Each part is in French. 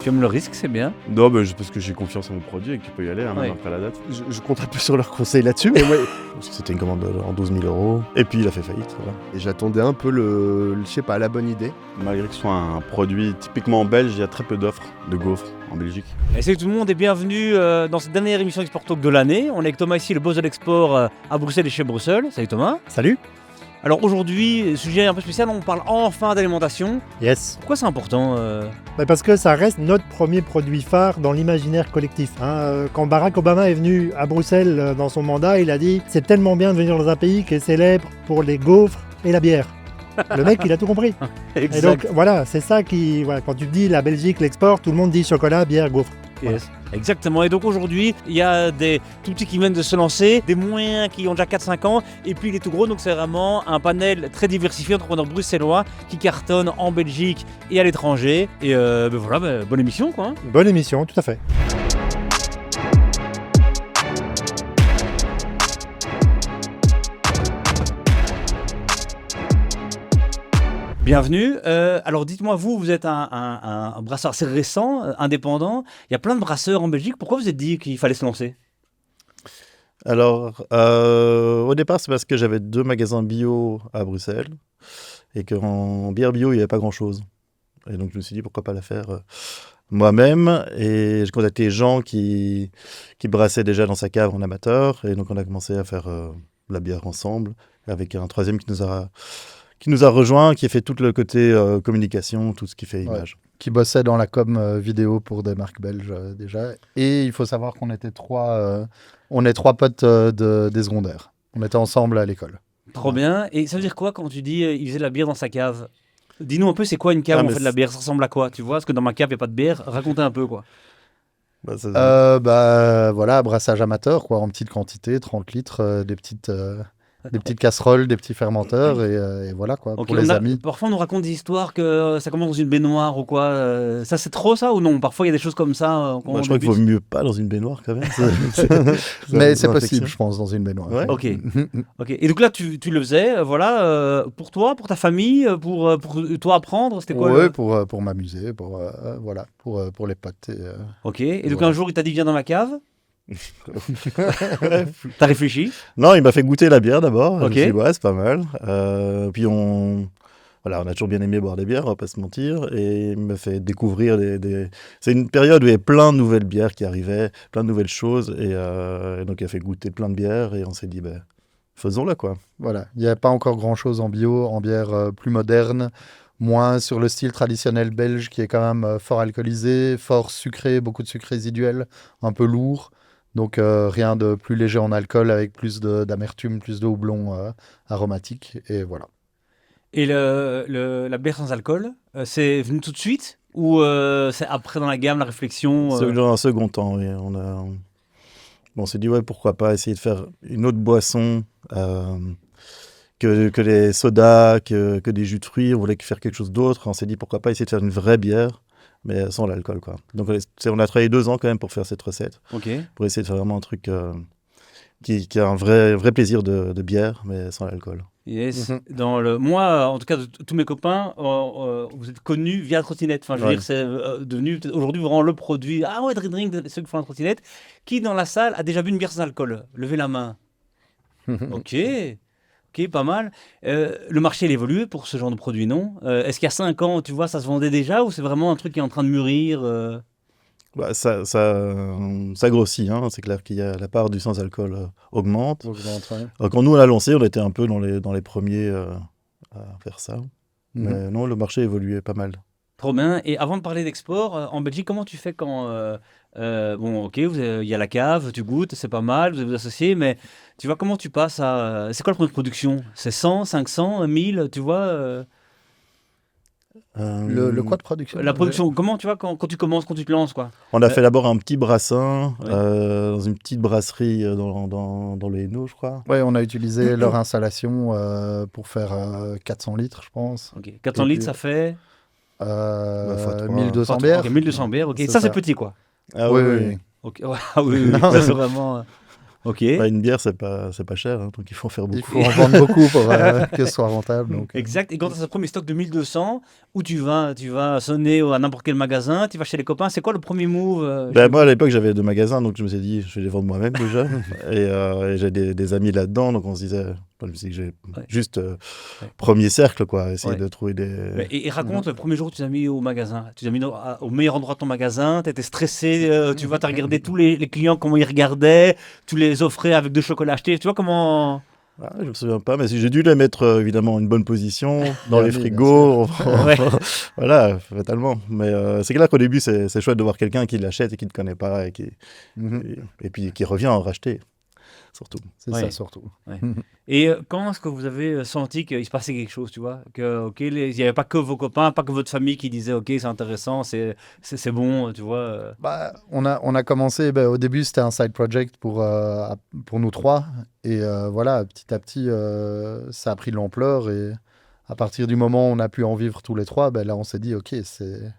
Tu aimes le risque, c'est bien. Non, mais parce que j'ai confiance en mon produit et que tu peux y aller, Oui. même après la date. Je compte un peu sur leurs conseils là-dessus, mais ouais. Parce que c'était une commande en 12 000 €. Et puis il a fait faillite, voilà. Et j'attendais un peu je sais pas, la bonne idée. Malgré que ce soit un produit typiquement belge, il y a très peu d'offres de gaufres en Belgique. Et salut tout le monde et bienvenue dans cette dernière émission Export Talk de l'année. On est avec Thomas ici, le boss de l'export à Bruxelles et chez Bruxelles. Salut Thomas. Salut. Alors aujourd'hui, sujet un peu spécial, on parle enfin d'alimentation. Yes. Pourquoi c'est important Parce que ça reste notre premier produit phare dans l'imaginaire collectif. Quand Barack Obama est venu à Bruxelles dans son mandat, il a dit « C'est tellement bien de venir dans un pays qui est célèbre pour les gaufres et la bière ». Le mec, il a tout compris. Exact. Et donc voilà, c'est ça qui... Voilà, quand tu dis la Belgique, l'export, tout le monde dit chocolat, bière, gaufre. Yes. Exactement, et donc aujourd'hui il y a des tout petits qui viennent de se lancer, des moyens qui ont déjà 4-5 ans, et puis les tout gros, donc c'est vraiment un panel très diversifié d'entrepreneurs bruxellois qui cartonnent en Belgique et à l'étranger, et voilà, bonne émission quoi. Bonne émission, tout à fait. Bienvenue, alors dites-moi vous êtes un brasseur assez récent, indépendant, il y a plein de brasseurs en Belgique, pourquoi vous êtes dit qu'il fallait se lancer ? Alors, au départ, c'est parce que j'avais 2 magasins bio à Bruxelles et qu'en bière bio, il n'y avait pas grand-chose. Et donc, je me suis dit, pourquoi pas la faire moi-même. Et j'ai contacté des gens qui brassaient déjà dans sa cave en amateur. Et donc, on a commencé à faire la bière ensemble avec un troisième qui nous a rejoint, qui a fait tout le côté communication, tout ce qui fait image. Qui bossait dans la com vidéo pour des marques belges déjà. Et il faut savoir qu'on était on est 3 potes des secondaires. On était ensemble à l'école. Trop bien, et ça veut dire quoi quand tu dis il faisait de la bière dans sa cave ? Dis-nous un peu, c'est quoi une cave où on fait de la bière ? Ça ressemble à quoi ? Tu vois, parce que dans ma cave, il n'y a pas de bière. Racontez un peu, quoi. Voilà, brassage amateur, quoi, en petite quantité, 30 litres, des petites casseroles, des petits fermenteurs, et voilà, quoi, Okay, pour les amis. Parfois, on nous raconte des histoires que ça commence dans une baignoire ou quoi. Ça, c'est trop ça ou non ? Parfois, il y a des choses comme ça. Moi, je crois qu'il vaut mieux pas dans une baignoire, quand même. Mais c'est possible, je pense, dans une baignoire. Ouais. Ok. Et donc là, tu le faisais, voilà, pour toi, pour ta famille, pour toi apprendre, c'était quoi ? Ouais, pour m'amuser, pour les potes. Ok. Et donc voilà. un jour, il t'a dit viens dans ma cave. T'as réfléchi ? Non, il m'a fait goûter la bière d'abord. Ok. Je me suis dit, ouais, c'est pas mal. Puis on a toujours bien aimé boire des bières, on va pas se mentir. Et il m'a fait découvrir C'est une période où il y avait plein de nouvelles bières qui arrivaient, plein de nouvelles choses. Et donc il a fait goûter plein de bières et on s'est dit, faisons-la, quoi. Voilà, il n'y avait pas encore grand-chose en bio, en bière plus moderne, moins sur le style traditionnel belge qui est quand même fort alcoolisé, fort sucré, beaucoup de sucre résiduel, un peu lourd. Donc rien de plus léger en alcool avec plus d'amertume, plus de houblon aromatique, et voilà. Et la bière sans alcool, c'est venu tout de suite ou c'est après dans la gamme la réflexion C'est dans un second temps, oui. On s'est dit, ouais, pourquoi pas essayer de faire une autre boisson que les sodas, que des jus de fruits. On voulait faire quelque chose d'autre. On s'est dit, pourquoi pas essayer de faire une vraie bière, mais sans l'alcool, quoi. Donc on a travaillé 2 ans quand même pour faire cette recette, Ok. pour essayer de faire vraiment un truc qui a un vrai plaisir de bière, mais sans l'alcool. Yes. Moi, en tout cas, de tous mes copains, vous êtes connus via la trottinette. Enfin, je veux dire, c'est devenu aujourd'hui vraiment le produit. Ah ouais, drink de ceux qui font la trottinette. Qui dans la salle a déjà bu une bière sans alcool ? Levez la main. Ok, pas mal. Le marché il évolue pour ce genre de produit, non ? Est-ce qu'il y a 5 ans, tu vois, ça se vendait déjà ou c'est vraiment un truc qui est en train de mûrir Ça grossit, hein. C'est clair qu'il y a la part du sans-alcool augmente. Quand nous on l'a lancé, on était un peu dans les premiers à faire ça. Mais non, le marché évoluait pas mal. Trop bien. Et avant de parler d'export, en Belgique, comment tu fais quand... il y a la cave, tu goûtes, c'est pas mal, vous avez vous associés, mais tu vois, comment tu passes à... C'est quoi la première production ? C'est 100, 500, 1000, tu vois Le quoi de production ? La production, comment tu vois, quand tu commences, quand tu te lances, quoi ? On a fait d'abord un petit brassin Ouais. dans une petite brasserie dans le Hainaut, je crois. Oui, on a utilisé leur installation pour faire 400 litres, je pense. Ok. 400 litres, ça fait... fois 3. 1200 bières. Ok, 1200 bières, ok. C'est Ça, c'est ça. petit, quoi. Ah Oui. Ok. Ouais, ah oui, ça, c'est vraiment... Ok. Une bière, c'est pas cher, hein, donc il faut en faire Il beaucoup. faut en vendre beaucoup pour que ce soit rentable. Donc, Exact. Et quand tu as ce premier stock de 1200, où tu vas sonner à n'importe quel magasin, tu vas chez les copains, c'est quoi le premier move Moi, à l'époque, j'avais 2 magasins, donc je me suis dit, je vais les vendre moi-même déjà. Et j'ai des amis là-dedans, donc on se disait, je me suis dit que j'ai juste premier cercle, quoi, essayer de trouver des... Et raconte, le premier jour où tu t'as mis au magasin, tu t'as mis au meilleur endroit de ton magasin, tu étais stressé, tu vois, tu as regardé tous les clients, comment ils regardaient, tu les offrais avec 2 chocolats achetés, tu vois comment... Ah, je me souviens pas, mais j'ai dû les mettre évidemment en une bonne position, dans les bien frigos, Ouais. voilà, fatalement. Mais c'est clair qu'au début, c'est chouette de voir quelqu'un qui l'achète et qui ne connaît pas et puis qui revient en racheter, surtout. c'est Ouais. ça surtout. Et quand est-ce que vous avez senti qu'il se passait quelque chose, tu vois, que il n'y avait pas que vos copains, pas que votre famille qui disait ok, c'est intéressant, c'est bon, tu vois. On a commencé, au début c'était un side project pour nous trois. Et voilà, petit à petit, ça a pris de l'ampleur. Et à partir du moment où on a pu en vivre tous les trois, là on s'est dit, ok, il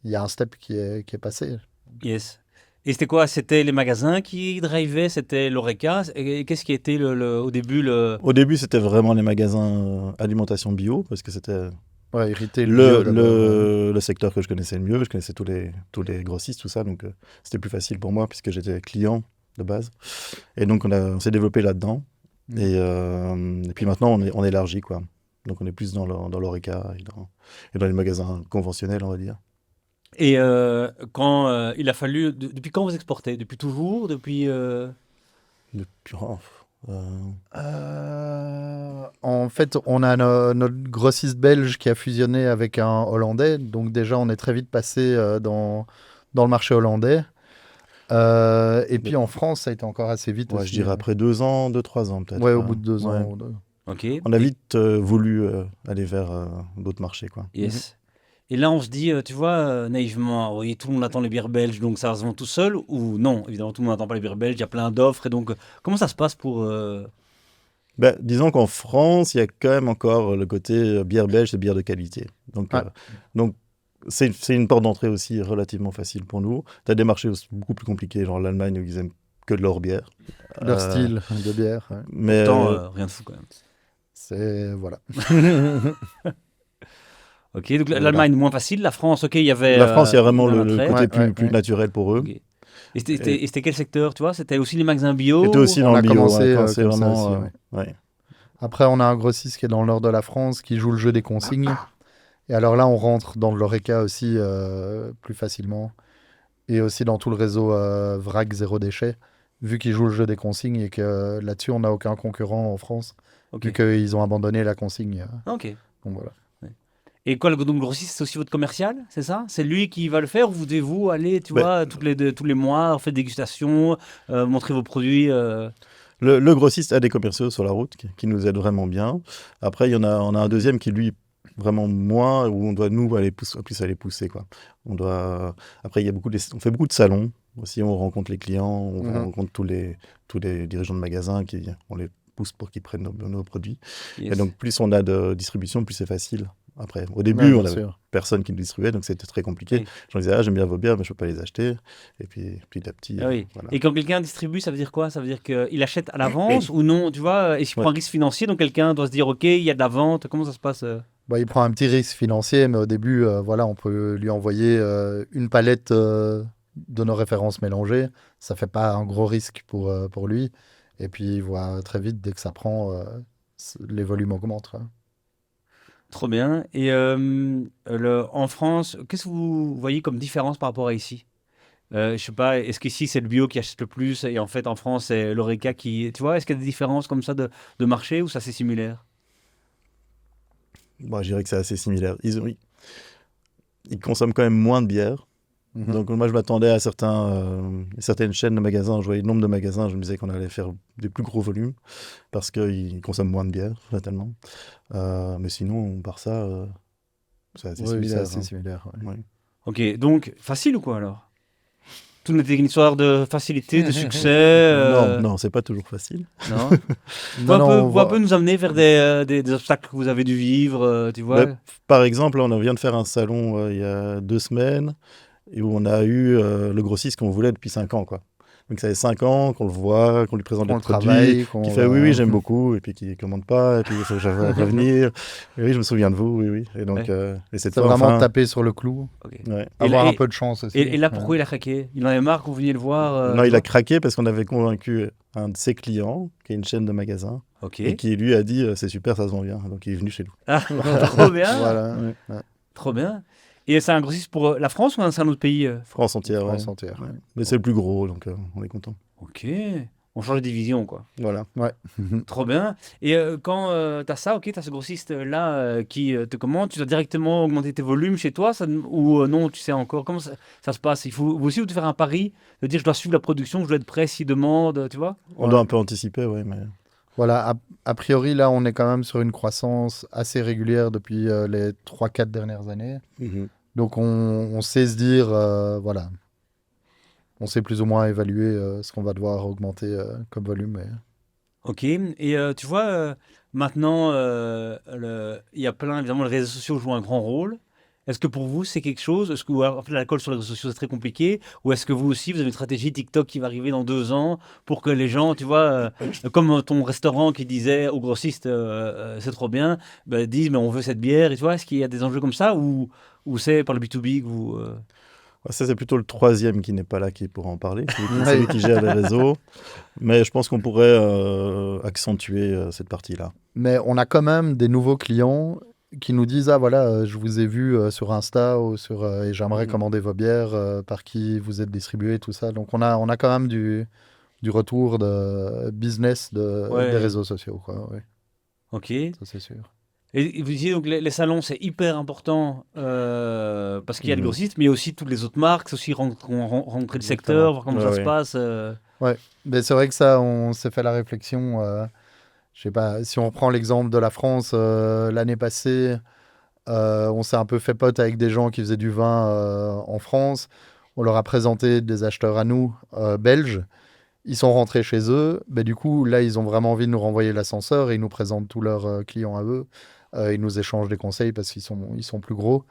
y a un step qui est passé. Yes. Et c'était quoi? C'était les magasins qui drivaient, c'était l'Oreca. Et qu'est-ce qui était au début Au début, c'était vraiment les magasins alimentation bio, parce que c'était Ouais, irrité le bio, d'abord. le secteur que je connaissais le mieux. Je connaissais tous les grossistes, tout ça, donc c'était plus facile pour moi, puisque j'étais client de base. Et donc, on s'est développé là-dedans. Et puis maintenant, on élargit, quoi. Donc, on est plus dans l'Oreca et dans les magasins conventionnels, on va dire. Et quand il a fallu... depuis quand vous exportez? Depuis toujours? Depuis... Depuis, En fait, on a notre grossiste belge qui a fusionné avec un Hollandais. Donc déjà, on est très vite passé dans le marché hollandais. Et puis en France, ça a été encore assez vite aussi. je dirais après 2 ans, 3 ans peut-être. Ouais, au bout de 2 ans. Ok. On a vite voulu aller vers d'autres marchés, quoi. Yes. Et là, on se dit, tu vois, naïvement, oui, tout le monde attend les bières belges, donc ça se vend tout seul, ou non, évidemment, tout le monde n'attend pas les bières belges, il y a plein d'offres, et donc, comment ça se passe pour... Disons qu'en France, il y a quand même encore le côté bière belge, c'est bière de qualité. Donc, c'est une porte d'entrée aussi relativement facile pour nous. Tu as des marchés beaucoup plus compliqués, genre l'Allemagne, où ils aiment que de leur bière. Leur style de bière. Ouais. Mais Pourtant, rien de fou quand même. C'est... Voilà. Ok, donc l'Allemagne, moins facile. La France, ok, il y avait... la France, il y a vraiment le attrait. côté plus naturel pour eux. Ok. Et c'était quel secteur, tu vois? C'était aussi les magasins bio? C'était aussi dans On le a bio. commencé Quand c'est comme ça vraiment, aussi, ouais. Après, on a un grossiste qui est dans le nord de la France qui joue le jeu des consignes. Et alors là, on rentre dans l'Oreca aussi plus facilement. Et aussi dans tout le réseau VRAC Zéro Déchet, vu qu'ils jouent le jeu des consignes et que là-dessus, on n'a aucun concurrent en France, vu qu'ils ont abandonné la consigne. Ok. Donc voilà. Et quoi, donc, le grossiste, c'est aussi votre commercial, c'est ça? C'est lui qui va le faire ou vous devez-vous aller, tu vois, tous les mois, faire des dégustations, montrer vos produits Le grossiste a des commerciaux sur la route qui nous aident vraiment bien. Après, on a un deuxième qui, lui, vraiment moins, où on doit, nous, aller pousser, quoi. Après, on fait beaucoup de salons aussi, on rencontre les clients, on rencontre tous les dirigeants de magasins, on les pousse pour qu'ils prennent nos produits. Yes. Et donc, plus on a de distribution, plus c'est facile. Après, au début, on n'avait personne qui nous distribuait, donc c'était très compliqué. Oui. Je me disais, j'aime bien vos bières, mais je ne peux pas les acheter. Et puis, petit à petit. Oui. Voilà. Et quand quelqu'un distribue, ça veut dire quoi? Ça veut dire qu'il achète à l'avance ou non, tu vois? Et s'il prend un risque financier, donc quelqu'un doit se dire, ok, il y a de la vente, comment ça se passe? Il prend un petit risque financier, mais au début, on peut lui envoyer une palette de nos références mélangées. Ça ne fait pas un gros risque pour lui. Et puis, il voit très vite, dès que ça prend, les volumes augmentent. Trop bien. Et en France, qu'est-ce que vous voyez comme différence par rapport à ici? Je sais pas, est-ce qu'ici c'est le bio qui achète le plus et en fait en France c'est l'Oreca qui... Tu vois, est-ce qu'il y a des différences comme ça de marché ou ça c'est similaire? Je dirais que c'est assez similaire. Ils consomment quand même moins de bière. Donc moi je m'attendais à certaines chaînes de magasins, je voyais le nombre de magasins, je me disais qu'on allait faire des plus gros volumes parce qu'ils consomment moins de bière, fatalement. Mais sinon, par ça, c'est assez similaire. C'est assez similaire. Ouais. Ok, donc facile ou quoi alors? Tout n'était une histoire de facilité, de succès. Non, c'est pas toujours facile. Non. Vous un peu nous amener vers des obstacles que vous avez dû vivre, tu vois. Par exemple, on vient de faire un salon il y a 2 semaines et où on a eu le grossiste qu'on voulait depuis 5 ans, quoi. Donc ça fait 5 ans qu'on le voit, qu'on lui présente On le le produit, travaille, qu'on qui fait va- oui, j'aime beaucoup, et puis qui commande pas, et puis il faut que j'arrive à revenir. Et oui, je me souviens de vous, oui, oui. Et donc, et cette C'est fois, vraiment enfin, taper sur le clou, Ok. ouais. avoir là- un peu de chance aussi. Et là, pourquoi il a craqué? Il en avait marre que vous veniez le voir Non, tu il a vois craqué parce qu'on avait convaincu un de ses clients, qui est une chaîne de magasins, Ok. et qui lui a dit c'est super, ça se vend bien. Donc il est venu chez nous. Ah, trop bien. Voilà, Ouais. ouais. Trop bien. Et c'est un grossiste pour la France ou c'est un autre pays France entière, France ouais. entière. Ouais. Mais c'est le plus gros, donc on est content. Ok. On change de division, quoi. Voilà. Trop bien. Et quand tu as ça, ok, tu as ce grossiste-là qui te commande, tu dois directement augmenter tes volumes chez toi ou non, tu sais encore comment ça se passe? Il faut vous aussi vous faire un pari, de dire je dois suivre la production, je dois être prêt s'il demande, tu vois? On doit un peu anticiper, ouais, mais Voilà, a priori, là, on est quand même sur une croissance assez régulière depuis les 3-4 dernières années. Donc, on sait se dire, voilà, on sait plus ou moins évaluer ce qu'on va devoir augmenter comme volume. Ok. Et tu vois, maintenant, il y a plein, évidemment, les réseaux sociaux jouent un grand rôle. Est-ce que pour vous, c'est quelque chose? Est-ce que en fait, l'alcool sur les réseaux sociaux, c'est très compliqué? Ou est-ce que vous aussi, vous avez une stratégie TikTok qui va arriver dans 2 ans pour que les gens, tu vois, comme ton restaurant qui disait au grossiste, c'est trop bien, bah, disent, mais on veut cette bière, et tu vois, est-ce qu'il y a des enjeux comme ça ou c'est par le B2B que vous... ça, c'est plutôt le troisième qui n'est pas là qui pourra en parler. C'est lui qui gère les réseaux. Mais je pense qu'on pourrait accentuer cette partie-là. Mais on a quand même des nouveaux clients qui nous disent, ah voilà, je vous ai vu sur Insta ou et j'aimerais commander vos bières, par qui vous êtes distribué, tout ça. Donc on a quand même du retour de business des réseaux sociaux, quoi. Ouais, Ok. ça c'est sûr. Et vous disiez donc les salons c'est hyper important parce qu'il y a les grossistes, mais il y a aussi toutes les autres marques, c'est aussi rencontrer le secteur, voir comment ça se passe. Ouais, mais c'est vrai que ça, on s'est fait la réflexion. Je sais pas, si on reprend l'exemple de la France, l'année passée, on s'est un peu fait pote avec des gens qui faisaient du vin en France. On leur a présenté des acheteurs à nous, belges. Ils sont rentrés chez eux. Mais du coup, là, ils ont vraiment envie de nous renvoyer l'ascenseur et ils nous présentent tous leurs clients à eux. Ils nous échangent des conseils parce qu'ils sont plus gros.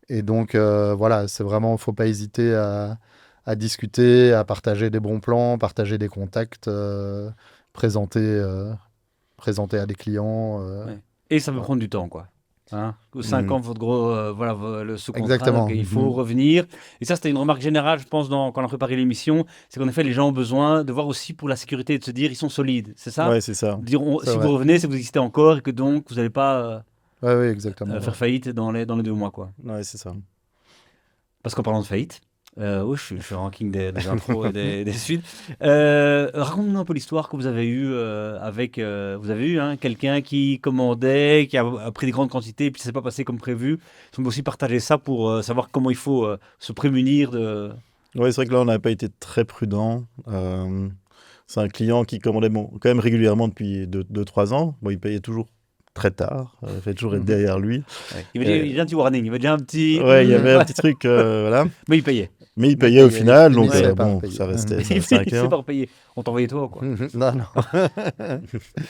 Et donc, voilà, c'est vraiment, faut pas hésiter à discuter, à partager des bons plans, partager des contacts, présenter à des clients. Et ça peut prendre du temps, quoi. 5 ans, votre gros, voilà, le sous-contrat, Exactement. donc il faut revenir. Et ça, c'était une remarque générale, je pense, quand on a préparé l'émission, c'est qu'en effet, les gens ont besoin de voir aussi pour la sécurité, de se dire, ils sont solides, c'est ça? Ouais, c'est ça. Dire, C'est si vrai. vous revenez, c'est que vous existez encore et que donc, vous n'allez pas Ouais, exactement. faire faillite dans les 2 mois, quoi. Ouais, c'est ça. Parce qu'en parlant de faillite, oui, je suis au ranking des intros et des suites. Raconte-nous un peu l'histoire que vous avez eue avec... vous avez eu quelqu'un qui commandait, qui a pris des grandes quantités, puis ça s'est pas passé comme prévu. On peut aussi partager ça pour savoir comment il faut se prémunir de... Ouais, c'est vrai que là, on n'avait pas été très prudent. C'est un client qui commandait quand même régulièrement depuis 2-3 ans. Bon, il payait toujours très tard. Il fallait toujours être derrière lui. Ouais. Il y avait déjà un petit warning, il y avait déjà un petit... Ouais, il y avait un petit truc, voilà. Mais il payait. Mais il payait au final, il donc finissait par bon, payer. ça restait Il 5 finissait heures. par payer. On t'envoyait toi, quoi. Non, non.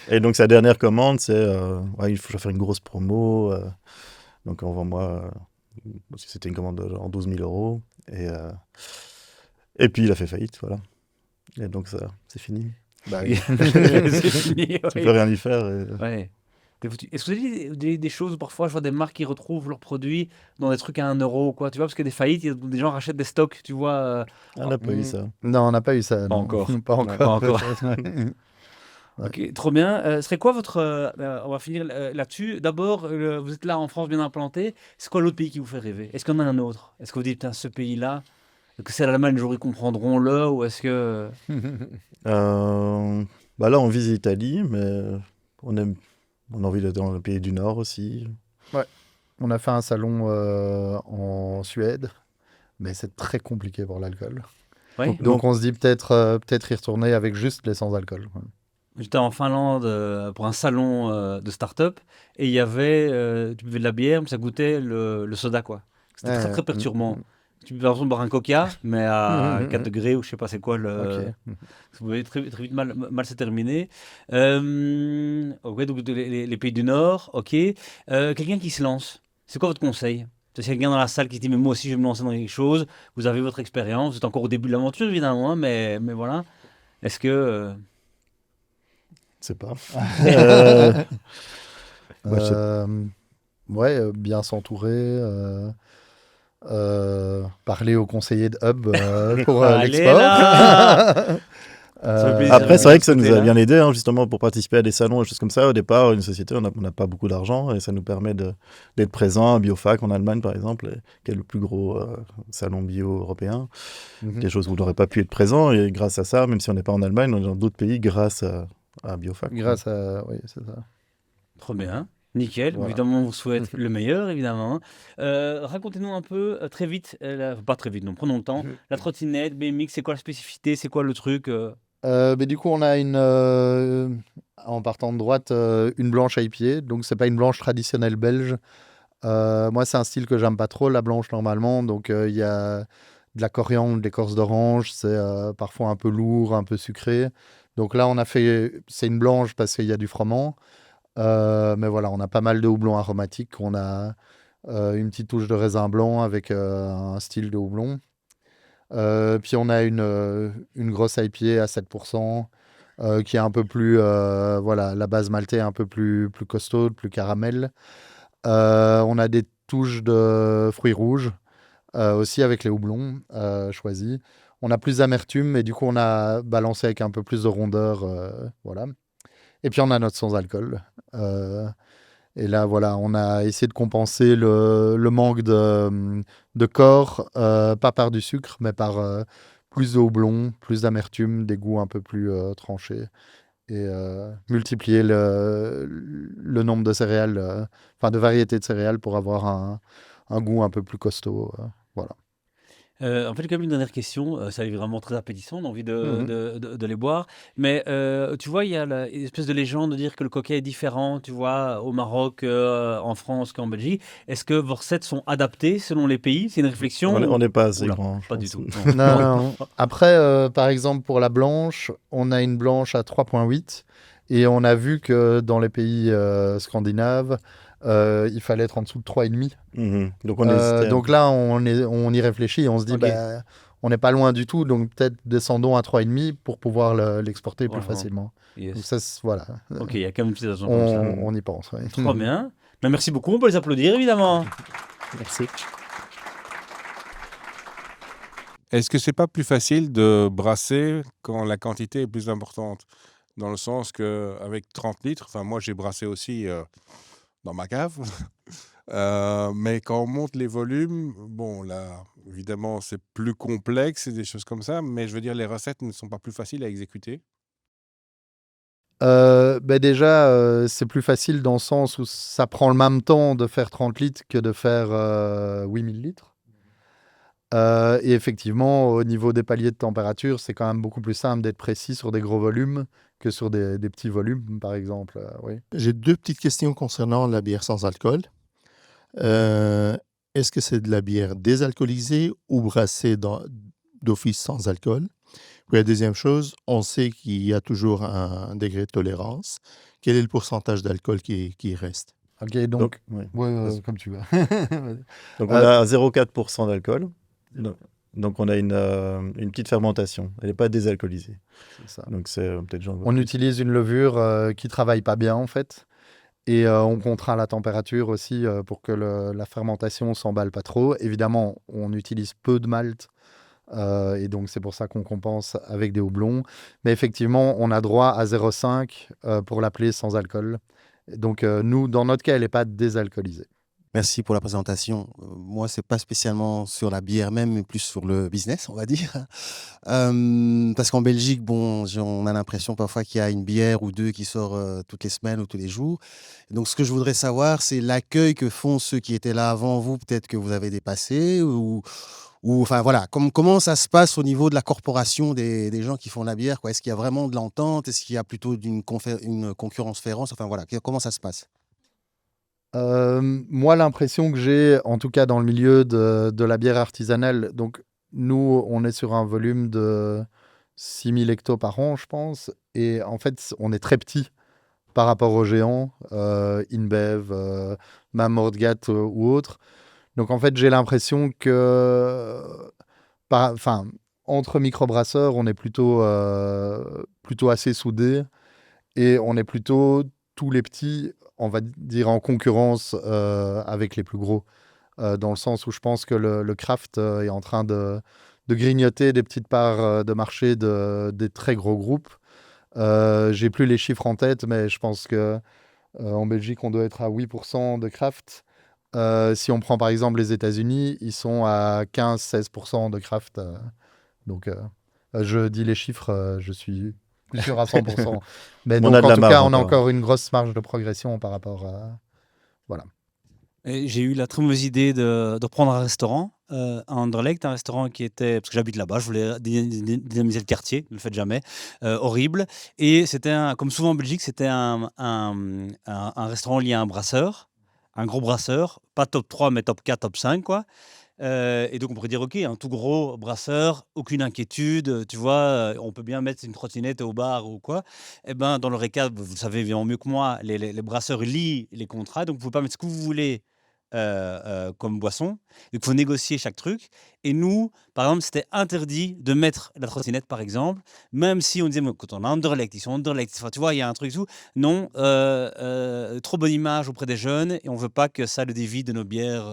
Et donc sa dernière commande, c'est il faut faire une grosse promo. Donc envoie-moi, parce que c'était une commande de genre 12 000 euros. Et puis il a fait faillite, voilà. Et donc ça, c'est fini. Bah, oui. C'est fini, Tu ouais. peux rien y faire. Ouais. Est-ce que vous avez des choses où parfois je vois des marques qui retrouvent leurs produits dans des trucs à 1 euro, quoi, tu vois, parce qu'il y a des faillites, des gens rachètent des stocks, tu vois. On n'a pas eu ça. Non, on n'a pas eu ça. Pas non. encore. Pas encore. Pas encore. Ouais. Ok, trop bien. Ce serait quoi votre... on va finir là-dessus. D'abord, vous êtes là en France bien implanté. C'est quoi l'autre pays qui vous fait rêver? Est-ce qu'il y en a un autre? Est-ce que vous dites, putain, ce pays-là, que c'est l'Allemagne, le jour ils comprendront là, ou est-ce que... Là, on vise l'Italie, mais on a envie d'être dans le pays du Nord aussi. On a fait un salon en Suède, mais c'est très compliqué pour l'alcool. Ouais. Donc on se dit peut-être y retourner avec juste les sans-alcool. Ouais. J'étais en Finlande pour un salon de start-up et il y avait, tu buvais de la bière, mais ça goûtait le soda, quoi. C'était très, très perturbant. Tu peux par exemple boire un coca, mais à 4 degrés ou je sais pas c'est quoi le... Ok. Ça pouvait très, très vite mal se terminer. Ok, donc les pays du Nord, ok. Quelqu'un qui se lance, c'est quoi votre conseil? C'est quelqu'un dans la salle qui dit mais moi aussi je vais me lancer dans quelque chose. Vous avez votre expérience, vous êtes encore au début de l'aventure évidemment, hein, mais voilà. Est-ce que Je sais pas. Ouais, bien s'entourer. Parler au conseiller de Hub pour Allez l'export. là Ça fait plaisir. Après, c'est vrai que ça nous a Côté-là. bien aidé, hein, justement, pour participer à des salons et choses comme ça. Au départ, une société, on n'a pas beaucoup d'argent et ça nous permet d'être présent à Biofac en Allemagne, par exemple, qui est le plus gros salon bio européen. Des choses où on n'aurait pas pu être présent. Et grâce à ça, même si on n'est pas en Allemagne, on est dans d'autres pays grâce à Biofac. Grâce à... Oui, c'est ça. Trop bien. Nickel. Voilà. Évidemment, on vous souhaite le meilleur, évidemment. Racontez-nous un peu, très vite, pas très vite, non, prenons le temps. La trottinette, BMX, c'est quoi la spécificité? C'est quoi le truc Mais du coup, on a en partant de droite, une blanche à pied. Donc, c'est pas une blanche traditionnelle belge. Moi, c'est un style que j'aime pas trop, la blanche normalement. Donc, il y a de la coriandre, de l'écorce d'orange. C'est parfois un peu lourd, un peu sucré. Donc là, c'est une blanche parce qu'il y a du froment. Mais voilà, on a pas mal de houblons aromatiques. On a une petite touche de raisin blanc avec un style de houblon. Puis on a une grosse IPA à 7%, qui est un peu plus, voilà, la base maltais est un peu plus costaude, plus caramel. On a des touches de fruits rouges, aussi avec les houblons choisis. On a plus d'amertume, mais du coup on a balancé avec un peu plus de rondeur, voilà. Et puis on a notre sans-alcool. Et là, voilà, on a essayé de compenser le manque de corps, pas par du sucre, mais par plus de houblon, plus d'amertume, des goûts un peu plus tranchés. Et multiplier le nombre de céréales, enfin de variétés de céréales pour avoir un goût un peu plus costaud. Voilà. En fait, j'ai quand même une dernière question. Ça est vraiment très appétissant, on a envie Mhm. de les boire. Mais tu vois, il y a une espèce de légende de dire que le coca est différent, tu vois, au Maroc, en France qu'en Belgique. Est-ce que vos recettes sont adaptées selon les pays? C'est une réflexion On ou- n'est pas assez Oula, grand, je pas du pense. tout. Non, non. Après, par exemple, pour la blanche, on a une blanche à 3,8. Et on a vu que dans les pays scandinaves, il fallait être en dessous de 3,5. Donc on hésitait. Donc là, on y réfléchit et on se dit, Ok. bah, on n'est pas loin du tout. Donc peut-être descendons à 3,5 pour pouvoir l'exporter plus Vraiment. facilement. Yes. Donc ça, voilà. Ok, il y a quand même une petite raison comme ça. On y pense. Ouais. Trop bien. Mais merci beaucoup, on peut les applaudir évidemment. Merci. Est-ce que c'est pas plus facile de brasser quand la quantité est plus importante? Dans le sens qu'avec 30 litres, enfin moi j'ai brassé aussi dans ma cave, mais quand on monte les volumes, bon là évidemment c'est plus complexe et des choses comme ça, mais je veux dire les recettes ne sont pas plus faciles à exécuter. Ben déjà, c'est plus facile dans le sens où ça prend le même temps de faire 30 litres que de faire 8000 litres. Et effectivement, au niveau des paliers de température, c'est quand même beaucoup plus simple d'être précis sur des gros volumes que sur des petits volumes, par exemple. Oui. J'ai deux petites questions concernant la bière sans alcool. Est-ce que c'est de la bière désalcoolisée ou brassée d'office sans alcool? Puis la deuxième chose, on sait qu'il y a toujours un degré de tolérance. Quel est le pourcentage d'alcool qui reste? Ok, donc, ouais. ouais, comme tu veux. Donc on a 0,4% d'alcool. Donc on a une petite fermentation. Elle n'est pas désalcoolisée. C'est ça. Donc c'est peut-être genre. On utilise une levure qui travaille pas bien, en fait. Et on contraint la température aussi pour que la fermentation s'emballe pas trop. Évidemment, on utilise peu de malt. Et donc, c'est pour ça qu'on compense avec des houblons. Mais effectivement, on a droit à 0,5 pour l'appeler sans alcool. Donc, nous, dans notre cas, elle n'est pas désalcoolisée. Merci pour la présentation. Moi, c'est pas spécialement sur la bière même, mais plus sur le business, on va dire. Parce qu'en Belgique, bon, on a l'impression parfois qu'il y a une bière ou deux qui sort toutes les semaines ou tous les jours. Et donc, ce que je voudrais savoir, c'est l'accueil que font ceux qui étaient là avant vous, peut-être que vous avez dépassé, ou enfin voilà, comment ça se passe au niveau de la corporation des gens qui font la bière, quoi. Est-ce qu'il y a vraiment de l'entente? Est-ce qu'il y a plutôt une concurrence féroce? Enfin voilà, comment ça se passe? Moi, l'impression que j'ai, en tout cas dans le milieu de la bière artisanale, donc nous, on est sur un volume de 6000 hectos par an, je pense. Et en fait, on est très petit par rapport aux géants, InBev, même Nordgat ou autres. Donc en fait, j'ai l'impression que entre microbrasseurs, on est plutôt assez soudés et on est plutôt tous les petits, on va dire, en concurrence avec les plus gros. Dans le sens où je pense que le craft est en train de grignoter des petites parts de marché des très gros groupes. J'ai plus les chiffres en tête, mais je pense que en Belgique, on doit être à 8% de craft. Si on prend par exemple les États-Unis, ils sont à 15-16% de craft. Donc, je dis les chiffres, je suis plus sûr à 100%. Mais On donc, a de en la tout marge cas, on a encore. encore une grosse marge de progression par rapport à. Voilà. Et j'ai eu la très mauvaise idée de prendre un restaurant à Anderlecht, un restaurant qui était, parce que j'habite là-bas, je voulais dynamiser le quartier, ne le faites jamais, horrible. Et c'était, comme souvent en Belgique, c'était un restaurant lié à un brasseur, un gros brasseur, pas top 3, mais top 4, top 5, quoi. Et donc on pourrait dire, ok, un tout gros brasseur, aucune inquiétude, tu vois, on peut bien mettre une trottinette au bar ou quoi. Eh ben, dans le RECA, vous le savez évidemment mieux que moi, les brasseurs lient les contrats, donc vous pouvez pas mettre ce que vous voulez comme boisson. Donc il faut négocier chaque truc. Et nous, par exemple, c'était interdit de mettre la trottinette, par exemple, même si on disait, mais quand on a Anderlecht, ils sont Anderlecht, enfin, tu vois, il y a un truc tout. Non, trop bonne image auprès des jeunes et on veut pas que ça le dévie de nos bières.